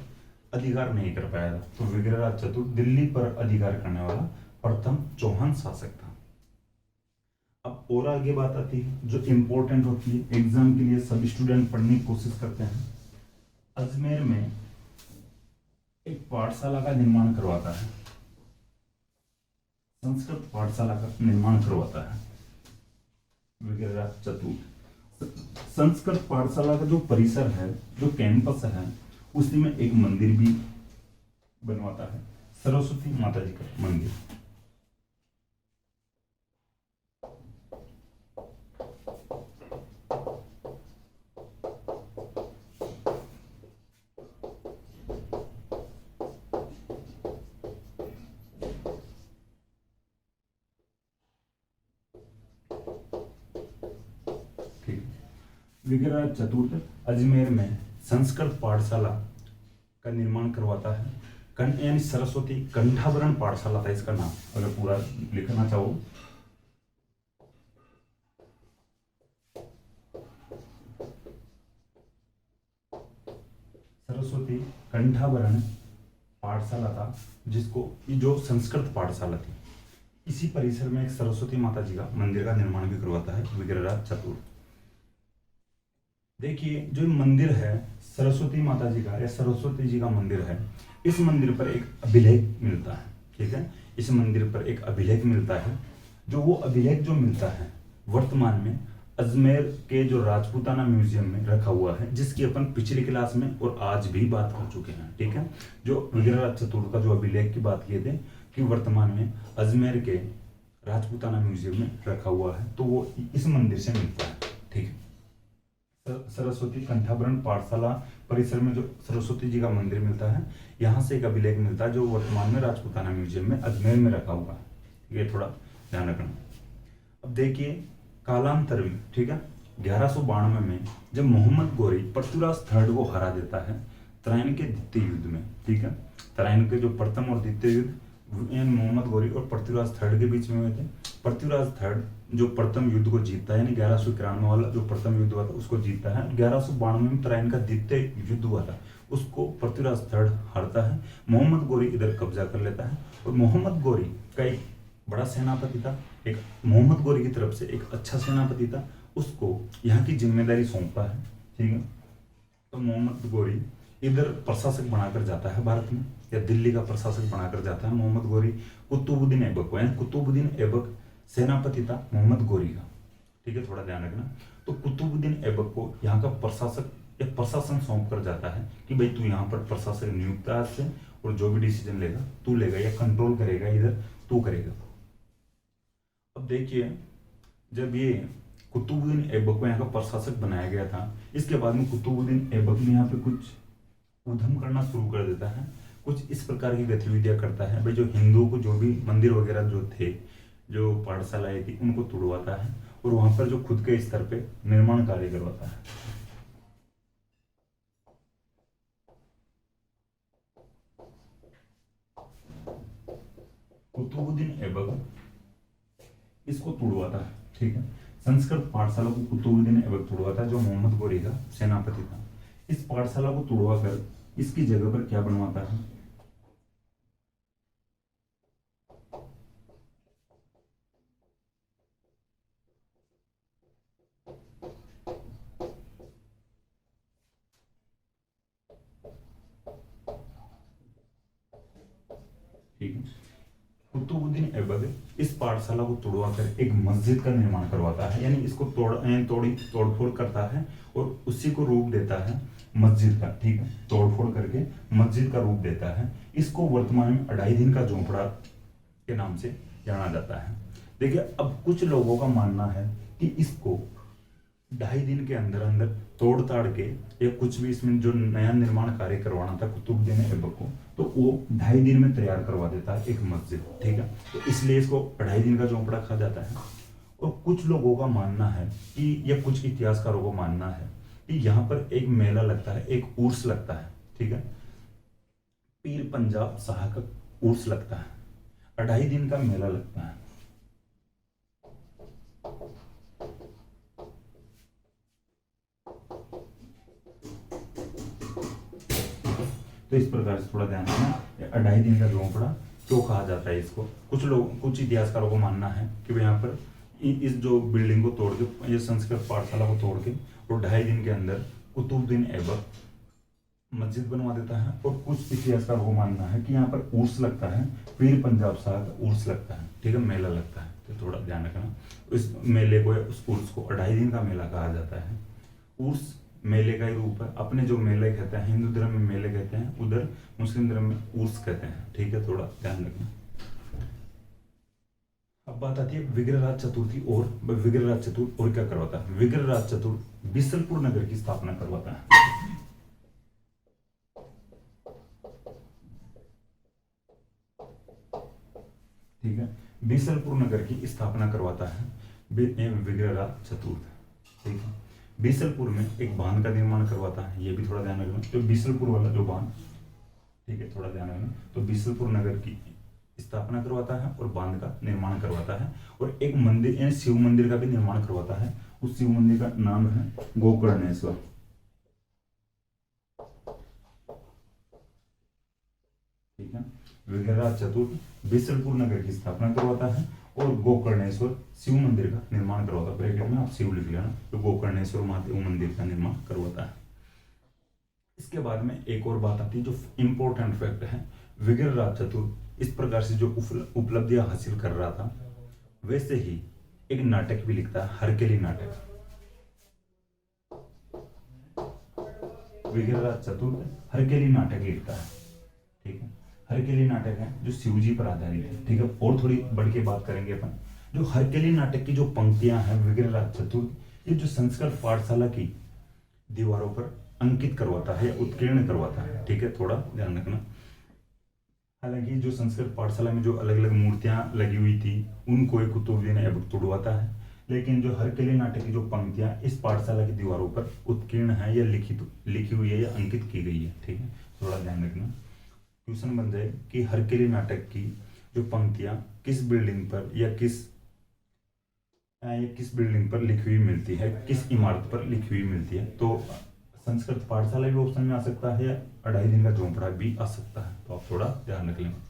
अधिकार नहीं कर पाया था। तो विग्रहराज चतुर्थ दिल्ली पर अधिकार करने वाला प्रथम चौहान शासक था। अब और आगे बात आती है जो इंपॉर्टेंट होती है, एग्जाम के लिए सभी स्टूडेंट पढ़ने की कोशिश करते हैं। अजमेर में एक पाठशाला का निर्माण करवाता है, संस्कृत पाठशाला का निर्माण करवाता है विग्रहराज चतुर्थ। संस्कृत पाठशाला का जो परिसर है, जो कैंपस है, उसी में एक मंदिर भी बनवाता है, सरस्वती माता जी का मंदिर। विग्रह चतुर्थ अजमेर में संस्कृत पाठशाला का निर्माण करवाता है। यानी सरस्वती कंठाभरण पाठशाला था इसका नाम, अगर पूरा लिखना चाहो। सरस्वती कंठाभरण पाठशाला था, जिसको जो संस्कृत पाठशाला थी, इसी परिसर में एक सरस्वती माता जी का मंदिर का निर्माण भी करवाता है विग्रहराज चतुर्थ। देखिए जो मंदिर है सरस्वती माता जी का या सरस्वती जी का मंदिर है, इस मंदिर पर एक अभिलेख मिलता है। ठीक है, इस मंदिर पर एक अभिलेख मिलता है। जो वो अभिलेख जो मिलता है वर्तमान में अजमेर के जो राजपूताना म्यूजियम में रखा हुआ है, जिसकी अपन पिछली क्लास में और आज भी बात कर चुके हैं। ठीक है, जो विग्रहराज चतुर्थ का जो अभिलेख की बात किए थे कि वर्तमान में अजमेर के राजपूताना म्यूजियम में रखा हुआ है, तो वो इस मंदिर से मिलता है। ठीक है, सरस्वती कंठाभरण पाठशाला परिसर में जो सरस्वती जी का मंदिर मिलता है, यहाँ से एक अभिलेख मिलता है जो वर्तमान में राजपूताना म्यूजियम में अजमेर में रखा हुआ है। ये थोड़ा ध्यान रखना। अब देखिए कालांतर में, ठीक है, 1192 में जब मोहम्मद गोरी पृथ्वीराज थर्ड को हरा देता है तराइन के द्वितीय युद्ध में। ठीक है, तराइन के जो प्रथम और द्वितीय युद्ध मोहम्मद गोरी और पृथ्वीराज थर्ड के बीच में हुए थे। पृथ्वीराज थर्ड जो प्रथम युद्ध को जीतता है, यानी 1191 वाला जो प्रथम युद्ध हुआ था उसको जीतता है। 1192 में तराइन का द्वितीय युद्ध हुआ था, उसको पृथ्वीराज थर्ड हारता है। मोहम्मद गोरी इधर कब्जा कर लेता है और मोहम्मद गोरी का एक बड़ा सेनापति था, एक मोहम्मद गोरी की तरफ से एक अच्छा सेनापति था, उसको यहाँ की जिम्मेदारी सौंपता है। ठीक है, तो मोहम्मद गोरी इधर प्रशासक बनाकर जाता है भारत में, या दिल्ली का प्रशासक बनाकर जाता है मोहम्मद गोरी कुतुबुद्दीन ऐबक को। यानी कुतुबुद्दीन ऐबक सेनापति था मोहम्मद गोरी का। ठीक है, थोड़ा ध्यान रखना। तो कुतुबुद्दीन ऐबक को यहाँ का प्रशासक या प्रशासन सौंप कर जाता है कि भाई तू यहाँ पर प्रशासक नियुक्त है आज से, और जो भी डिसीजन लेगा तू लेगा या कंट्रोल करेगा इधर तू करेगा। अब देखिए जब ये कुतुबुद्दीन ऐबक को यहाँ का प्रशासक बनाया गया था, इसके बाद में कुतुबुद्दीन ऐबक ने यहाँ पे कुछ उद्यम करना शुरू कर देता है, कुछ इस प्रकार की गतिविधियां करता है। भाई जो हिंदुओं को जो भी मंदिर वगैरह जो थे, जो पाठशालाएं थी, उनको तुड़वाता है और वहां पर जो खुद के स्तर पे निर्माण कार्य करवाता है। कुतुबुद्दीन ऐबक इसको तुड़वाता है। ठीक है, संस्कृत पाठशाला को कुतुबुद्दीन ऐबक तुड़वाता है, जो मोहम्मद गोरी का सेनापति था। इस पाठशाला को तुड़वा कर इसकी जगह पर क्या बनवाता है, ठीक है, कुतुबुद्दीन ऐबक इस पाठशाला को तोड़वाकर एक मस्जिद का निर्माण करवाता है। यानी इसको तोड़फोड़ करता है और उसी को रूप देता है मस्जिद का। ठीक है, तोड़फोड़ करके मस्जिद का रूप देता है। इसको वर्तमान में 2.5 दिन का झोंपड़ा के नाम से जाना जाता है। देखिए अब कुछ लोगों का मानना है कि इसको 2.5 दिन के अंदर अंदर तोड़ ताड़ के या कुछ भी इसमें जो नया निर्माण कार्य करवाना था कुतुबुद्दीन ऐबक को, तो वो 2.5 दिन में तैयार करवा देता है एक मस्जिद। ठीक है, तो इसलिए इसको 2.5 दिन का झोंपड़ा कहा जाता है। और कुछ लोगों का मानना है कि, या कुछ इतिहासकारों का मानना है कि यहाँ पर एक मेला लगता है, एक उर्स लगता है। ठीक है, पीर पंजाब शाह का उर्स लगता है, 2.5 दिन का मेला लगता है। तो इस प्रकार से थोड़ा ध्यान रखना, 2.5 दिन का झोंपड़ा क्यों कहा जाता है इसको। कुछ इतिहासकारों को मानना है कि यहाँ पर इस जो बिल्डिंग को तोड़ के, ये संस्कृत पाठशाला को तोड़ के और 2.5 दिन के अंदर कुतुबुद्दीन ऐबक मस्जिद बनवा देता है। और कुछ इतिहासकारों को मानना है कि यहाँ पर उर्स लगता है, पीर पंजाब शाह का उर्स लगता है। ठीक है, मेला लगता है। तो थोड़ा ध्यान रखना। इस मेले को, उस उर्स को 2.5 दिन का मेला कहा जाता है। उर्स मेले का ही रूप है। अपने जो मेले कहते हैं, हिंदू धर्म में मेले कहते हैं, उधर मुस्लिम धर्म में उर्स कहते हैं। ठीक है, थोड़ा ध्यान रखना। अब बात आती है विग्रहराज चतुर्थी और विग्रहराज चतुर्थ और क्या करवाता है। विग्रहराज चतुर्थ बीसलपुर नगर की स्थापना करवाता है। ठीक है, बीसलपुर नगर की स्थापना करवाता है विग्रहराज चतुर्थ। ठीक है, बीसलपुर में एक बांध का निर्माण करवाता है। ये भी थोड़ा ध्यान रखना, तो बीसलपुर वाला जो बांध, ठीक है, थोड़ा ध्यान रखना। तो बीसलपुर नगर की स्थापना करवाता है और बांध का निर्माण करवाता है, और एक मंदिर यानी शिव मंदिर का भी निर्माण करवाता है। उस शिव मंदिर का नाम है गोकर्णेश्वर। ठीक है, विग्रहराज चतुर्थ बीसलपुर नगर की स्थापना करवाता है और गोकर्णेश्वर शिव मंदिर का निर्माण करवाता है। ब्रैकेट में आप शिव लिख लेना, तो गोकर्णेश्वर महादेव मंदिर का निर्माण करवाता है। इसके बाद में एक और बात आती है जो इंपॉर्टेंट फैक्ट है। विग्रहराज चतुर्थ इस प्रकार से जो उपलब्धियां हासिल कर रहा था, वैसे ही एक नाटक भी लिखता है, हरकेली नाटक। विग्रहराज चतुर्थ हरकेली नाटक लिखता है। ठीक है, हरकेली नाटक है जो शिवजी पर आधारित है। ठीक है, और थोड़ी बढ़ के बात करेंगे अपन। जो हरकेली नाटक की जो पंक्तियां हैं विग्रहराज चतुर्थ, ये जो संस्कृत पाठशाला की दीवारों पर अंकित करवाता है या उत्कीर्ण करवाता है। ठीक है, थोड़ा ध्यान रखना। हालांकि जो संस्कृत पाठशाला में जो अलग अलग मूर्तियां लगी हुई थी, उनको एक कुतुबुद्दीन ऐबक तुड़वाता है, लेकिन जो हरकेली नाटक की जो पंक्तियां इस पाठशाला की दीवारों पर उत्कीर्ण है या लिखी हुई है या अंकित की गई है। ठीक है, थोड़ा ध्यान रखना। क्वेश्चन बन जाए कि हरकेली नाटक की जो पंक्तियां किस बिल्डिंग पर या किस बिल्डिंग पर लिखी हुई मिलती है, किस इमारत पर लिखी हुई मिलती है। तो संस्कृत पाठशाला भी ऑप्शन में आ सकता है या 2.5 दिन का झोंपड़ा भी आ सकता है, तो आप थोड़ा ध्यान रख लेना।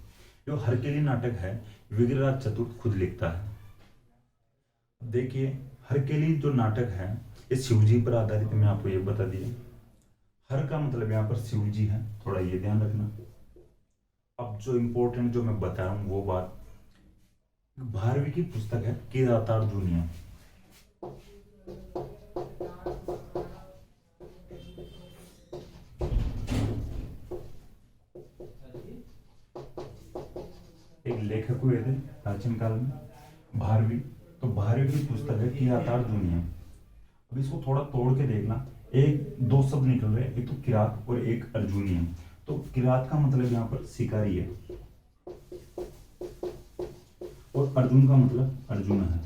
जो हरकेली नाटक है विग्रहराज चतुर्थ खुद लिखता है। देखिए, हरकेली जो नाटक है ये शिवजी पर आधारित, मैं आपको ये बता दिया। हर का मतलब यहाँ पर शिवजी है, थोड़ा ये ध्यान रखना। अब जो इंपॉर्टेंट जो मैं बता रहा हूं वो बात 12वीं की पुस्तक है किरातार्जुनीय। एक लेखक हुए थे प्राचीन काल में, 12वीं। तो 12वीं की पुस्तक है किरातार्जुनीय। अब इसको थोड़ा तोड़ के देखना, एक दो शब्द निकल रहे हैं, एक तो किरात और एक अर्जुनीय। तो किरात का मतलब यहाँ पर शिकारी है और अर्जुन का मतलब अर्जुन है।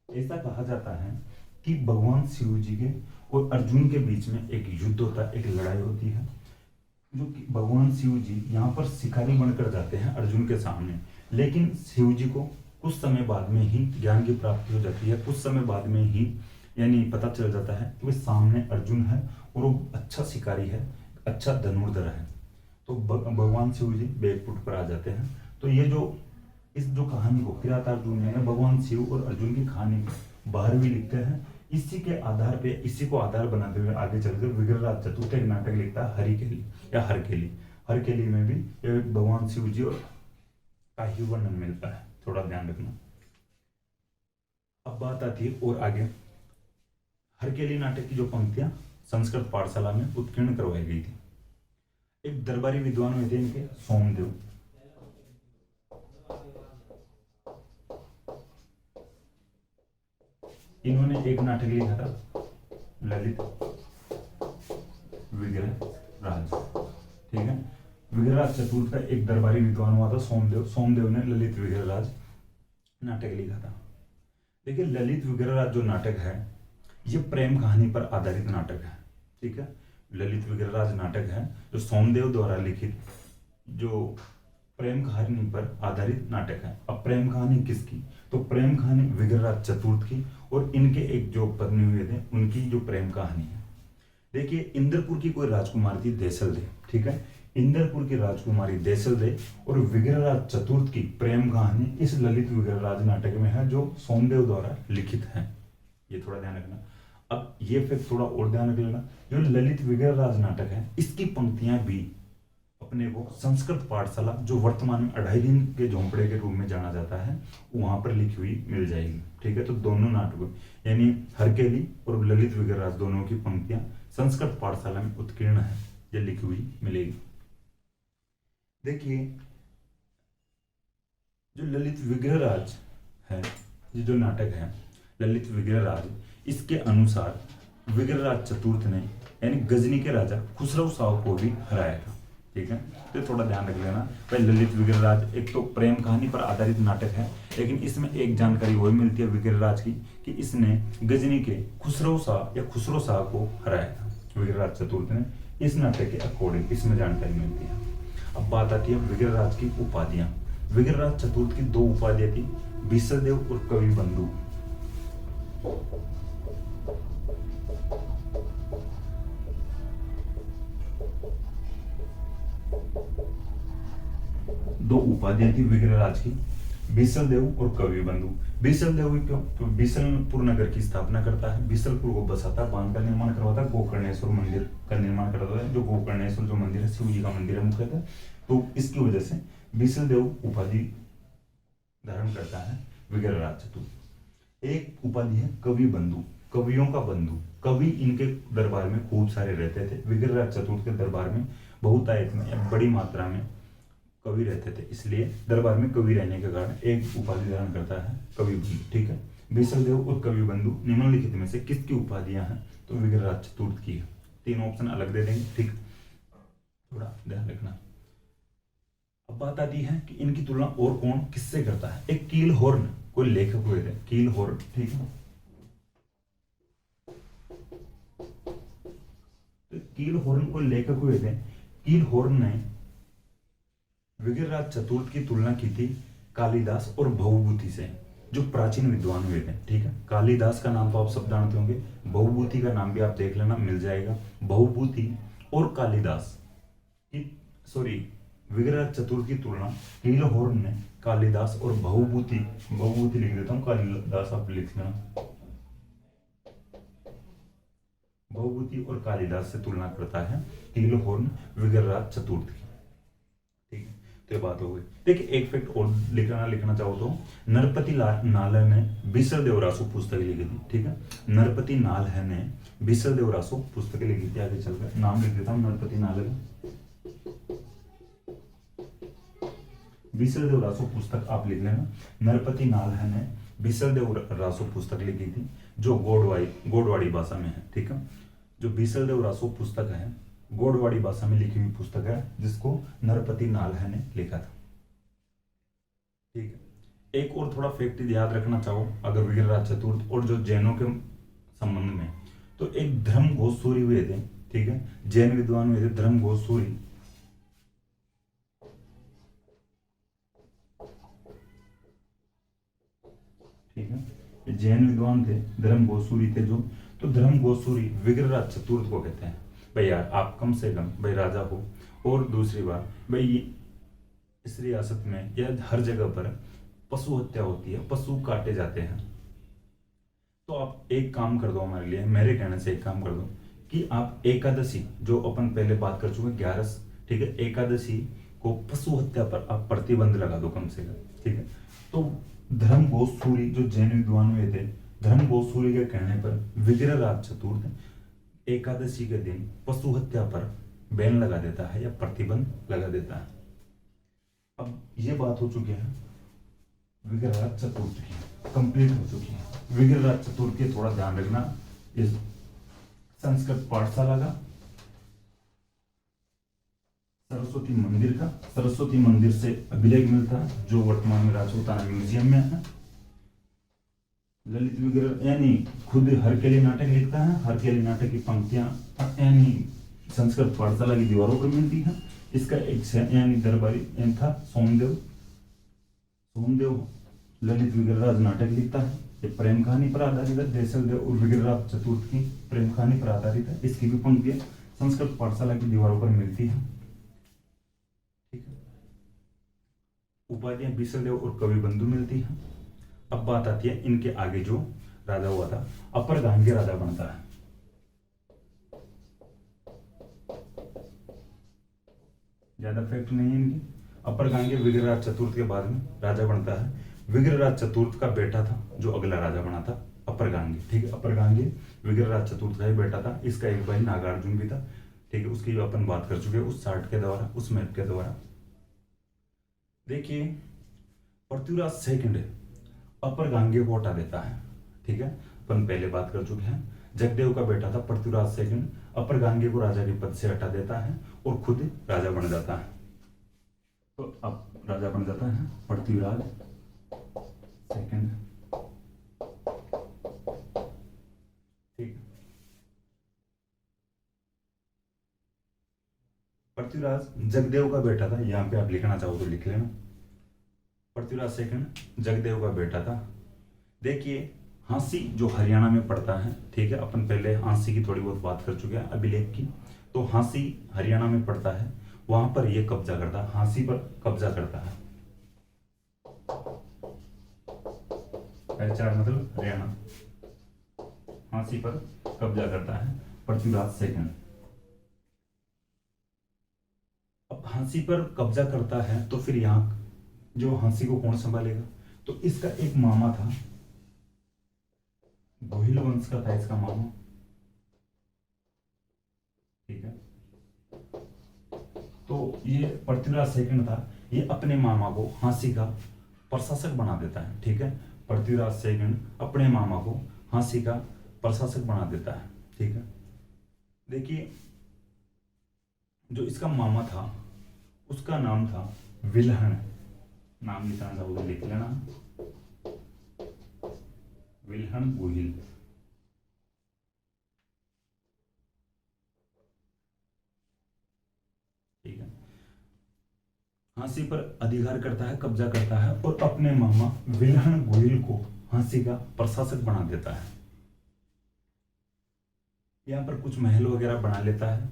ऐसा कहा जाता है कि भगवान शिव जी के और अर्जुन के बीच में एक युद्ध होता है, एक लड़ाई होती है, जो कि भगवान शिव जी यहाँ पर शिकारी बनकर जाते हैं अर्जुन के सामने। लेकिन शिव जी को कुछ समय बाद में ही ज्ञान की प्राप्ति हो जाती है, कुछ समय बाद में ही यानी पता चल जाता है कि वे सामने अर्जुन है और वो अच्छा शिकारी है, अच्छा धनुर्धर है। तो भगवान शिव जी बैकफुट पर आ जाते हैं। तो ये जो इस जो कहानी को किरातार्जुनीय में भगवान शिव और अर्जुन की कहानी 12वीं लिखते हैं। इसी के आधार पे, इसी को आधार बनाते हुए आगे चलकर विग्रहराज चतुर्थ एक नाटक लिखता है हरिकेली या हरकेली। हरकेली में भी भगवान शिव जी और का ही वर्णन मिलता है, थोड़ा ध्यान रखना। अब बात आती है और आगे, हरकेली नाटक की जो पंक्तियां संस्कृत पाठशाला में उत्कीर्ण करवाई गई थी। एक दरबारी विद्वान हुए थे इनके, सोमदेव। इन्होंने एक नाटक लिखा था ललित विग्रहराज। ठीक है, विग्रहराज चतुर्थ का एक दरबारी विद्वान हुआ था सोमदेव। सोमदेव ने ललित विग्रहराज नाटक लिखा था। देखिए, ललित विग्रहराज जो नाटक है ये प्रेम कहानी पर आधारित नाटक है। ठीक है, ललित विग्रहराज नाटक है जो सोमदेव द्वारा लिखित जो प्रेम कहानी पर आधारित नाटक है। अब प्रेम कहानी किसकी? तो प्रेम कहानी विग्रहराज चतुर्थ की और इनके एक जो पत्नी हुए थे उनकी जो प्रेम कहानी है। देखिए, इंद्रपुर की कोई राजकुमारी थी देसलदे। ठीक है, इंद्रपुर की राजकुमारी देसलदे और विग्रहराज चतुर्थ की प्रेम कहानी इस ललित विग्रहराज नाटक में है जो सोमदेव द्वारा लिखित है। ये थोड़ा ध्यान रखना। अब ये फैक्ट थोड़ा और ध्यान रख लेना, जो ललित विग्रहराज नाटक है इसकी पंक्तियां भी अपने को संस्कृत पाठशाला, जो वर्तमान में अढ़ाई दिन के झोंपड़े के रूप में जाना जाता है, वहां पर लिखी हुई मिल जाएगी। ठीक है, तो दोनों नाटकों यानी हरकेली और ललित विग्रहराज दोनों की पंक्तियां संस्कृत पाठशाला में उत्कीर्ण है, ये लिखी हुई मिलेगी। देखिए, जो ललित विग्रहराज है, ये जो नाटक है ललित विग्रहराज, इसके अनुसार विग्रहराज चतुर्थ ने यानी गजनी के राजा खुसरो शाह को भी हराया था। ठीक है, तो थोड़ा ध्यान रख लेना भाई। ललित विग्रहराज एक तो प्रेम कहानी पर आधारित नाटक है, लेकिन इसमें एक जानकारी वही मिलती है विग्रहराज की कि इसने गजनी के खुसरो शाह को हराया था विग्रहराज चतुर्थ ने। इस नाटक के अकॉर्डिंग इसमें जानकारी मिलती है। अब बात आती है विग्रहराज की उपाधियां। विग्रहराज चतुर्थ की दो उपाधियां थी, बीसलदेव और कवि बंधु। दो उपाधियां थी विग्रहराज की, बीसलदेव और कवि बंधु। बीसलदेव क्यों? तो बीसलपुर नगर की स्थापना करता है, बीसलपुर को बसाता, बांध का निर्माण करवाता, गोकर्णेश्वर मंदिर का निर्माण करवाता है। जो गोकर्णेश्वर जो मंदिर है शिव जी का मंदिर है मुख्यतः, तो इसकी वजह से बीसलदेव उपाधि धारण करता है विग्रहराज चतुर्थ। एक उपाधि है कवि बंधु, कवियों का बंधु। कवि इनके दरबार में खूब सारे रहते थे। विग्रहराज चतुर्थ के दरबार में बहुतायत में बड़ी मात्रा में कवि रहते थे, इसलिए दरबार में कवि रहने के कारण एक उपाधि धारण करता है कवि बंधु। ठीक है, बीसलदेव और कवि बंधु निम्नलिखित में से किसकी उपाधियां हैं? तो विग्रहराज चतुर्थ की है। तीन ऑप्शन अलग दे देंगे, ठीक, थोड़ा ध्यान रखना। अब बात आती है कि इनकी तुलना और कौन किससे करता है। एक कील हॉर्न कोई लेखक हुए थे, कील हॉर्न। ठीक है, तो कील हॉर्न को लेखक हुए थे। कील हॉर्न ने विग्रहराज चतुर्थ की तुलना की थी कालिदास और भवभूति से, जो प्राचीन विद्वान हुए थे। ठीक है, कालिदास का नाम तो आप सब जानते होंगे, भवभूति का नाम भी आप देख लेना, मिल जाएगा। भवभूति और कालिदास की, सॉरी, विग्रहराज चतुर्थ की तुलना कील हॉर्न ने कालिदास और भवभूति, भवभूति लिख देता हूं, कालिदास आप लिख लेना, भवभूति और कालिदास से तुलना करता है कील हॉर्न विग्रहराज चतुर्थ की। ठीक है, तो ये बात हो गई। देखिए, एक फैक्ट और लिखना चाहो तो नरपति नाल ने बीसलदेव रासो पुस्तक लिखी थी। ठीक है, नरपति नाल ने बीसलदेव रासो पुस्तक लिखी थी। आगे चलकर नाम लिख देता हूं नरपति नाल का, बीसलदेव रासो पुस्तक आप लिख लेना। नरपति नाल ने बीसलदेव रासो पुस्तक लिखी थी, जो गोडवाड़ी भाषा में है। ठीक है, जो बीसलदेव रासो पुस्तक है गोडवाड़ी भाषा में लिखी हुई पुस्तक है, जिसको नरपति नाल ने लिखा था। ठीक है, एक और थोड़ा फैक्ट याद रखना चाहो अगर विग्रहराज चतुर्थ और जो जैनों के संबंध में, तो एक धर्म घोष सूरी हुए थे। ठीक है, जैन विद्वान हुए थे धर्म घोष सूरी। ठीक है, जैन विद्वान थे, धर्म गोसूरी थे जो, तो धर्म गोसूरी विग्रहराज चतुर्थ को कहते हैं भाई यार आप कम से कम भाई राजा हो, और दूसरी बात भाई इस रियासत में या हर जगह पर पशु हत्या होती है, पशु काटे जाते हैं, तो आप एक काम कर दो हमारे लिए, मेरे कहने से एक काम कर दो कि आप एकादशी, जो अपन पहले बात कर चुके 11, ठीक है, एकादशी को पशु हत्या पर आप प्रतिबंध लगा दो कम से कम। ठीक है, तो धर्म गोसूरी जो जैन विद्वान हुए थे, धर्म गोसूरी के कहने पर विग्रहराज चतुर्थ एकादशी के दिन पशु हत्या पर बैन लगा देता है या प्रतिबंध लगा देता है। अब ये बात हो चुकी है विग्रहराज चतुर्थ की, कंप्लीट हो चुकी है। विग्रहराज चतुर्थ के थोड़ा ध्यान रखना, इस संस्कृत पाठशाला का, सरस्वती मंदिर का, सरस्वती मंदिर से अभिलेख मिलता है जो वर्तमान में राजपूताना म्यूजियम में है। ललित विग्रह यानी खुद हरकेली नाटक लिखता है, हरकेली नाटक की पंक्तियां यानी संस्कृत पाठशाला की दीवारों पर मिलती है। इसका एक यानी दरबारी था सोमदेव ललित विग्रहराज नाटक लिखता है। ये प्रेम कहानी पर आधारित है, देशलदेव और विग्रहराज चतुर्थ की प्रेम कहानी पर आधारित है। इसकी भी पंक्तियां संस्कृत पाठशाला की दीवारों पर मिलती है। ठीक है, उपाधियां बीसलदेव और कवि बंधु मिलती है। अब बात आती है इनके आगे जो राजा हुआ था, अपर गांगे राजा बनता है। ज्यादा फैक्ट नहीं है इनकी। अपर गांगे विग्रहराज चतुर्थ के बाद में राजा बनता है। विग्रहराज चतुर्थ का बेटा था जो अगला राजा बना था, अपर गांगे। ठीक है, अपर गांगे विग्रहराज चतुर्थ का ही बेटा था। इसका एक भाई नागार्जुन भी था। ठीक है, उसकी अपन बात कर चुके हैं उस चार्ट के द्वारा, उस मैप के द्वारा। देखिए पृथ्वीराज सेकंड अपर गांगे को हटा देता है। ठीक है, अपन पहले बात कर चुके हैं। जगदेव का बेटा था पृथ्वीराज सेकंड, अपर गांगे को राजा के पद से हटा देता है और खुद राजा बन जाता है। तो अब राजा बन जाता है पृथ्वीराज सेकंड। ठीक, पृथ्वीराज जगदेव का बेटा था। यहां पे आप लिखना चाहो तो लिख लेना। पृथ्वीराज सेकंड जगदेव का बेटा था। देखिए हांसी जो हरियाणा में पड़ता है, ठीक है, अपन पहले हांसी की थोड़ी बहुत बात कर चुके हैं अभिलेख की। तो हांसी हरियाणा में पड़ता है, वहां पर ये कब्जा करता है, हांसी पर कब्जा करता है। चार मतलब हरियाणा, हांसी पर कब्जा करता है पृथ्वीराज सेकंड। अब हांसी पर कब्जा करता है तो फिर यहाँ जो हांसी को कौन संभालेगा? तो इसका एक मामा था, गोहिल वंश का था इसका मामा। ठीक है, तो ये पृथ्वीराज सेकंड था, ये अपने मामा को हांसी का प्रशासक बना देता है। ठीक है, पृथ्वीराज सेकंड अपने मामा को हांसी का प्रशासक बना देता है। ठीक है, देखिए जो इसका मामा था उसका नाम था विल्हण। नाम लिखना चाहोगे लिख लेना, विल्हण गोहिल। ठीक है, हांसी पर अधिकार करता है, कब्जा करता है और अपने मामा विल्हण गोहिल को हांसी का प्रशासक बना देता है। यहाँ पर कुछ महल वगैरह बना लेता है,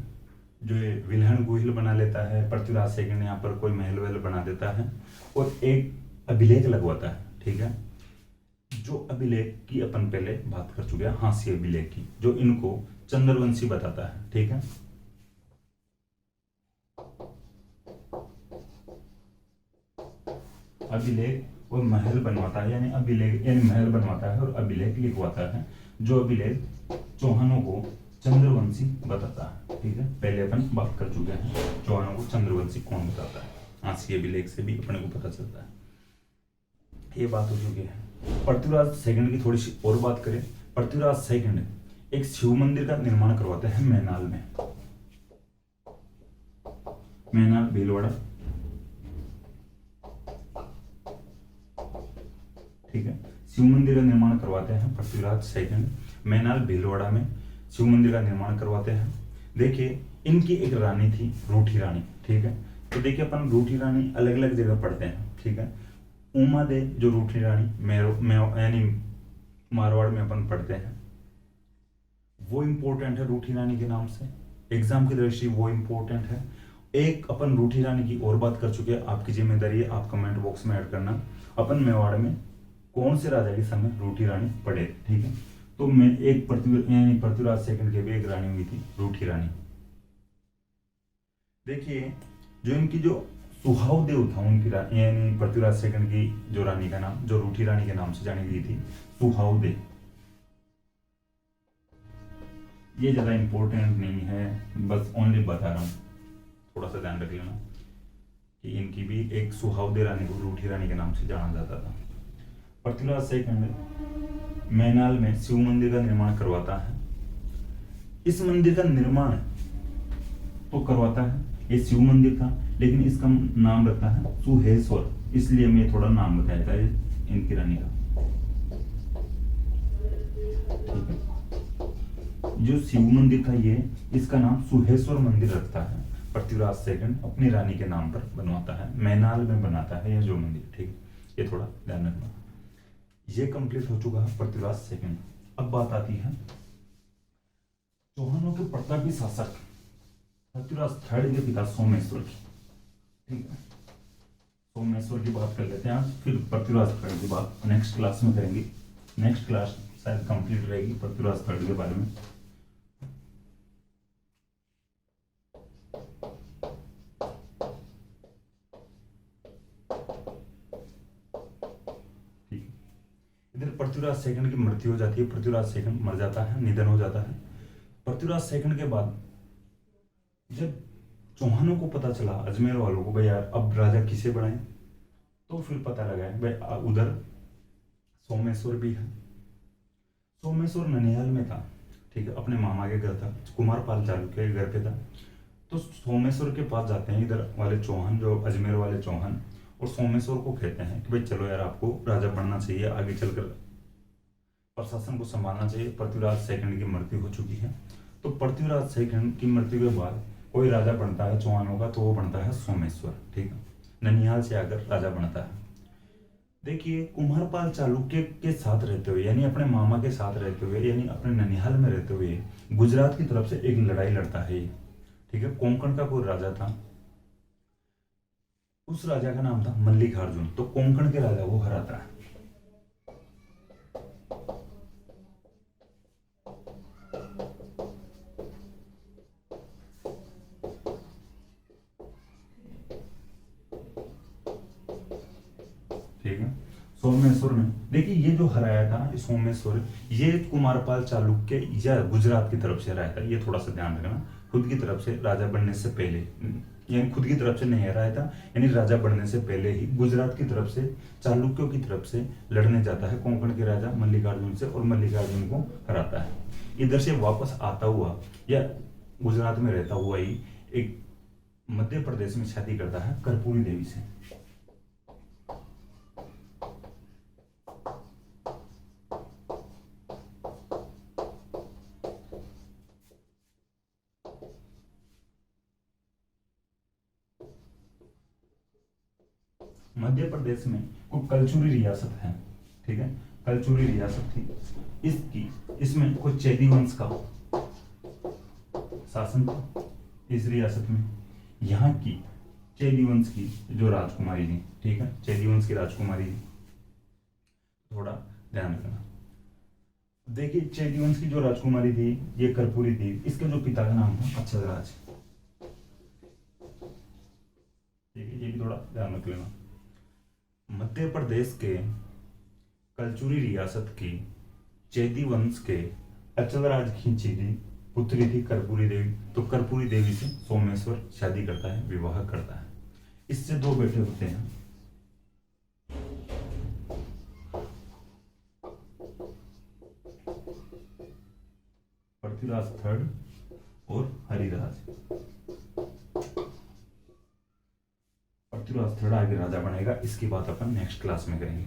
जो ये विल्हण गोहिल बना लेता है। पृथ्वीराज सेकंड यहाँ पर कोई महल वहल बना देता है और एक अभिलेख लगवाता है। ठीक है, जो अभिलेख की अपन पहले बात कर चुके हैं, हांसी अभिलेख की, जो इनको चंद्रवंशी बताता है। ठीक है, अभिलेख और महल बनवाता है, यानी अभिलेख यानी महल बनवाता है और अभिलेख लिखवाता है, जो अभिलेख चौहानों को चंद्रवंशी बताता है। ठीक है, पहले अपन बात कर चुके हैं चौहानों को चंद्रवंशी कौन बताता है, हांसी अभिलेख से भी अपने को पता चलता है। ये बात हो चुकी है। पृथ्वीराज सेकंड की थोड़ी सी और बात करें। पृथ्वीराज सेकंड एक शिव मंदिर का निर्माण करवाते हैं मैनाल में, मैनाल भीलवाड़ा। ठीक है, शिव मंदिर का निर्माण करवाते हैं पृथ्वीराज सेकंड, मैनाल भीलवाड़ा में शिव मंदिर का निर्माण करवाते हैं। देखिए इनकी एक रानी थी रूठी रानी। ठीक है, तो देखिए अपन रूठी रानी अलग अलग जगह पढ़ते हैं। ठीक है, उमा दे जो रूठी रानी यानी मारवाड़ में अपन पढ़ते हैं, वो इंपॉर्टेंट है रूठी रानी के नाम से, एग्जाम की दृष्टि वो इंपॉर्टेंट है। एक अपन रूठी रानी की और बात कर चुके हैं, आपकी जिम्मेदारी है आप कमेंट बॉक्स में ऐड करना अपन मेवाड़ में कौन से राजा के समय रूठी रानी पढ़े। ठीक है, तो मैं एक पृथ्वीराज सेकंड के भी एक रानी हुई थी रूठी रानी। देखिए जो इनकी जो सुहाव देव था उनकी यानी पृथ्वीराज सेकंड की जो रानी का नाम, जो रूठी रानी के नाम से जानी गई थी, सुहाव देव। ये ज्यादा इंपॉर्टेंट नहीं है, बस ओनली बता रहा हूं, थोड़ा सा ध्यान रख लेना कि इनकी भी एक सुहाव देव रानी को रूठी रानी के नाम से जाना जाता था। पृथ्वीराज सेकंड मैनाल में शिव मंदिर का निर्माण करवाता है। इस मंदिर का निर्माण तो करवाता है, ये शिव मंदिर था, लेकिन इसका नाम रखता है सुहेश्वर, इसलिए मैं थोड़ा नाम बताया था इनकी रानी का। ठीक है, जो शिव मंदिर था ये, इसका नाम सुहेश्वर मंदिर रखता है पृथ्वीराज सेकंड, अपनी रानी के नाम पर बनवाता है, मैनाल में बनाता है यह जो मंदिर। ठीक है, ये थोड़ा ध्यान रखना। ये कंप्लीट हो चुका है पृथ्वीराज सेकंड। अब बात आती है चौहानों के प्रतापी शासक पृथ्वीराज थर्ड के पिता सोमेश्वर की। ठीक है, सोमेश्वर की बात कर लेते हैं आज, फिर पृथ्वीराज थर्ड की बात नेक्स्ट क्लास में करेंगे। नेक्स्ट क्लास शायद कंप्लीट रहेगी पृथ्वीराज थर्ड के बारे में। फिर पृथ्वीराज सेकंड की मृत्यु हो जाती है, पृथ्वीराज सेकंड मर जाता है, निधन हो जाता है। पृथ्वीराज सेकंड के बाद जब चौहानों को पता चला, अजमेर वालों को, भाई यार अब राजा किसे बनाए, तो फिर पता लगा है भाई उधर सोमेश्वर भी है। सोमेश्वर ननिहाल में था, ठीक है, अपने मामा के घर था, कुमारपाल चालुक्य के घर पे था। तो सोमेश्वर के पास जाते हैं इधर वाले चौहान, जो अजमेर वाले चौहान, और सोमेश्वर को कहते हैं कि भाई चलो यार आपको राजा बनना चाहिए, आगे चलकर प्रशासन को संभालना चाहिए। पृथ्वीराज सेकंड की मृत्यु हो चुकी है। तो पृथ्वीराज सेकंड की मृत्यु के बाद कोई राजा बनता है चौहानों का, तो वो बनता है सोमेश्वर, ठीक है, ननिहाल से आकर राजा बनता है। देखिए कुमारपाल चालुक्य के साथ रहते हुए, यानी अपने मामा के साथ रहते हुए, यानी अपने ननिहाल में रहते हुए गुजरात की तरफ से एक लड़ाई लड़ता है ये, ठीक है। कोंकण का कोई राजा था, उस राजा का नाम था मल्लिकार्जुन। तो कोंकण के राजा वो हराता है। ठीक है, सोमेश्वर ने, देखिए ये जो हराया था सोमेश्वर, ये कुमारपाल चालुक्य या गुजरात की तरफ से हराया था, ये थोड़ा सा ध्यान रखना। खुद की तरफ से राजा बनने से पहले, यानी खुद की तरफ से नहीं हराया था, यानी राजा बनने से पहले ही गुजरात की तरफ से, चालुक्यों की तरफ से लड़ने जाता है कोंकण के राजा मल्लिकार्जुन से, और मल्लिकार्जुन को हराता है। इधर से वापस आता हुआ या गुजरात में रहता हुआ ही एक मध्य प्रदेश में शादी करता है कर्पूरी देवी से। मध्य प्रदेश में कोई कलचुरी रियासत है, ठीक है, कलचुरी रियासत थी इसकी, इसमें कोई चैदी वंश का शासन था इस रियासत में। यहाँ की चैदी वंश की जो राजकुमारी थी, ठीक है, चैदी वंश की राजकुमारी थी, थोड़ा ध्यान रखना। देखिए चैदी वंश की जो राजकुमारी थी ये कर्पूरी थी, इसके जो पिता का नाम था अक्षयराज, ठीक है, ये भी थोड़ा ध्यान रख लेना। मध्य प्रदेश के कलचुरी रियासत की चैदी वंश के अचलराज की चीदी पुत्री थी कर्पूरी देवी। तो कर्पूरी देवी से सोमेश्वर शादी करता है, विवाह करता है। इससे दो बेटे होते हैं, पृथ्वीराज थर्ड और हरिराज। पृथ्वीराज थर्ड आगे राजा बनेगा, इसकी बात अपन नेक्स्ट क्लास में करेंगे।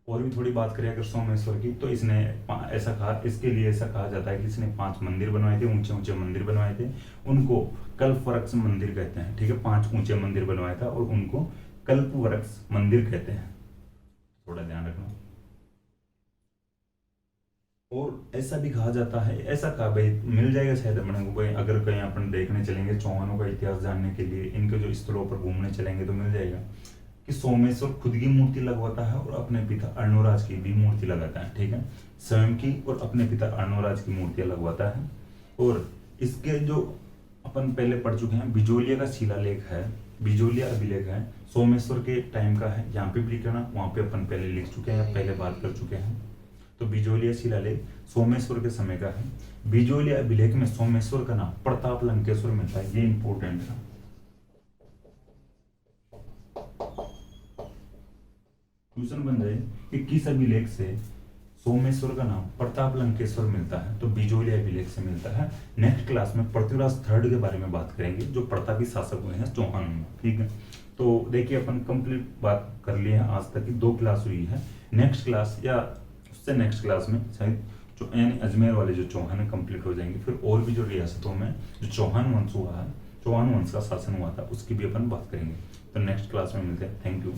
और भी थोड़ी बात करें अगर सोमेश्वर की, तो इसने ऐसा कहा, इसके लिए ऐसा कहा जाता है कि इसने 5 मंदिर बनवाए थे, ऊंचे ऊंचे मंदिर बनवाए थे, उनको कल्पवृक्ष मंदिर कहते हैं, ठीक है, 5 ऊंचे मंदिर बनवाया था और उनको कल्पवृक्ष मंदिर कहते हैं, थोड़ा ध्यान रखना। और ऐसा भी कहा जाता है, ऐसा कहा भाई मिल जाएगा शायद अपने को, भाई अगर कहीं अपन देखने चलेंगे चौहानों का इतिहास जानने के लिए, इनके जो स्थलों पर घूमने चलेंगे तो मिल जाएगा कि सोमेश्वर खुद की मूर्ति लगवाता है और अपने पिता अर्णोराज की भी मूर्ति लगाता है, ठीक है, स्वयं की और अपने पिता अर्णोराज की मूर्तियां लगवाता है। और इसके जो अपन पहले पढ़ चुके हैं, बिजोलिया का शिलालेख है, बिजोलिया अभिलेख है, सोमेश्वर के टाइम का है, यहाँ पे भी लिखना, वहां पे अपन पहले लिख चुके हैं, पहले बात कर चुके हैं। तो बिजोलिया शिलालेख सोमेश्वर के समय का है। बिजोलिया अभिलेख में सोमेश्वर का नाम प्रताप लंकेश्वर मिलता है, ये इंपॉर्टेंट है। क्वेश्चन बन जाए कि किस अभिलेख से सोमेश्वर का नाम प्रताप लंकेश्वर मिलता है, तो बिजोलिया अभिलेख से मिलता है। नेक्स्ट क्लास में पृथ्वीराज थर्ड के बारे में बात करेंगे, जो प्रतापी शासक हुए हैं चौहान में, ठीक है। तो देखिए अपन कंप्लीट बात कर लिए हैं, आज तक की 2 क्लास हुई है। नेक्स्ट क्लास या उससे नेक्स्ट क्लास में शायद जो यानी अजमेर वाले जो चौहान है कंप्लीट हो जाएंगे, फिर और भी जो रियासतों में जो चौहान वंश हुआ है, चौहान वंश का शासन हुआ था, उसकी भी अपन बात करेंगे। तो नेक्स्ट क्लास में मिलते हैं। Thank you.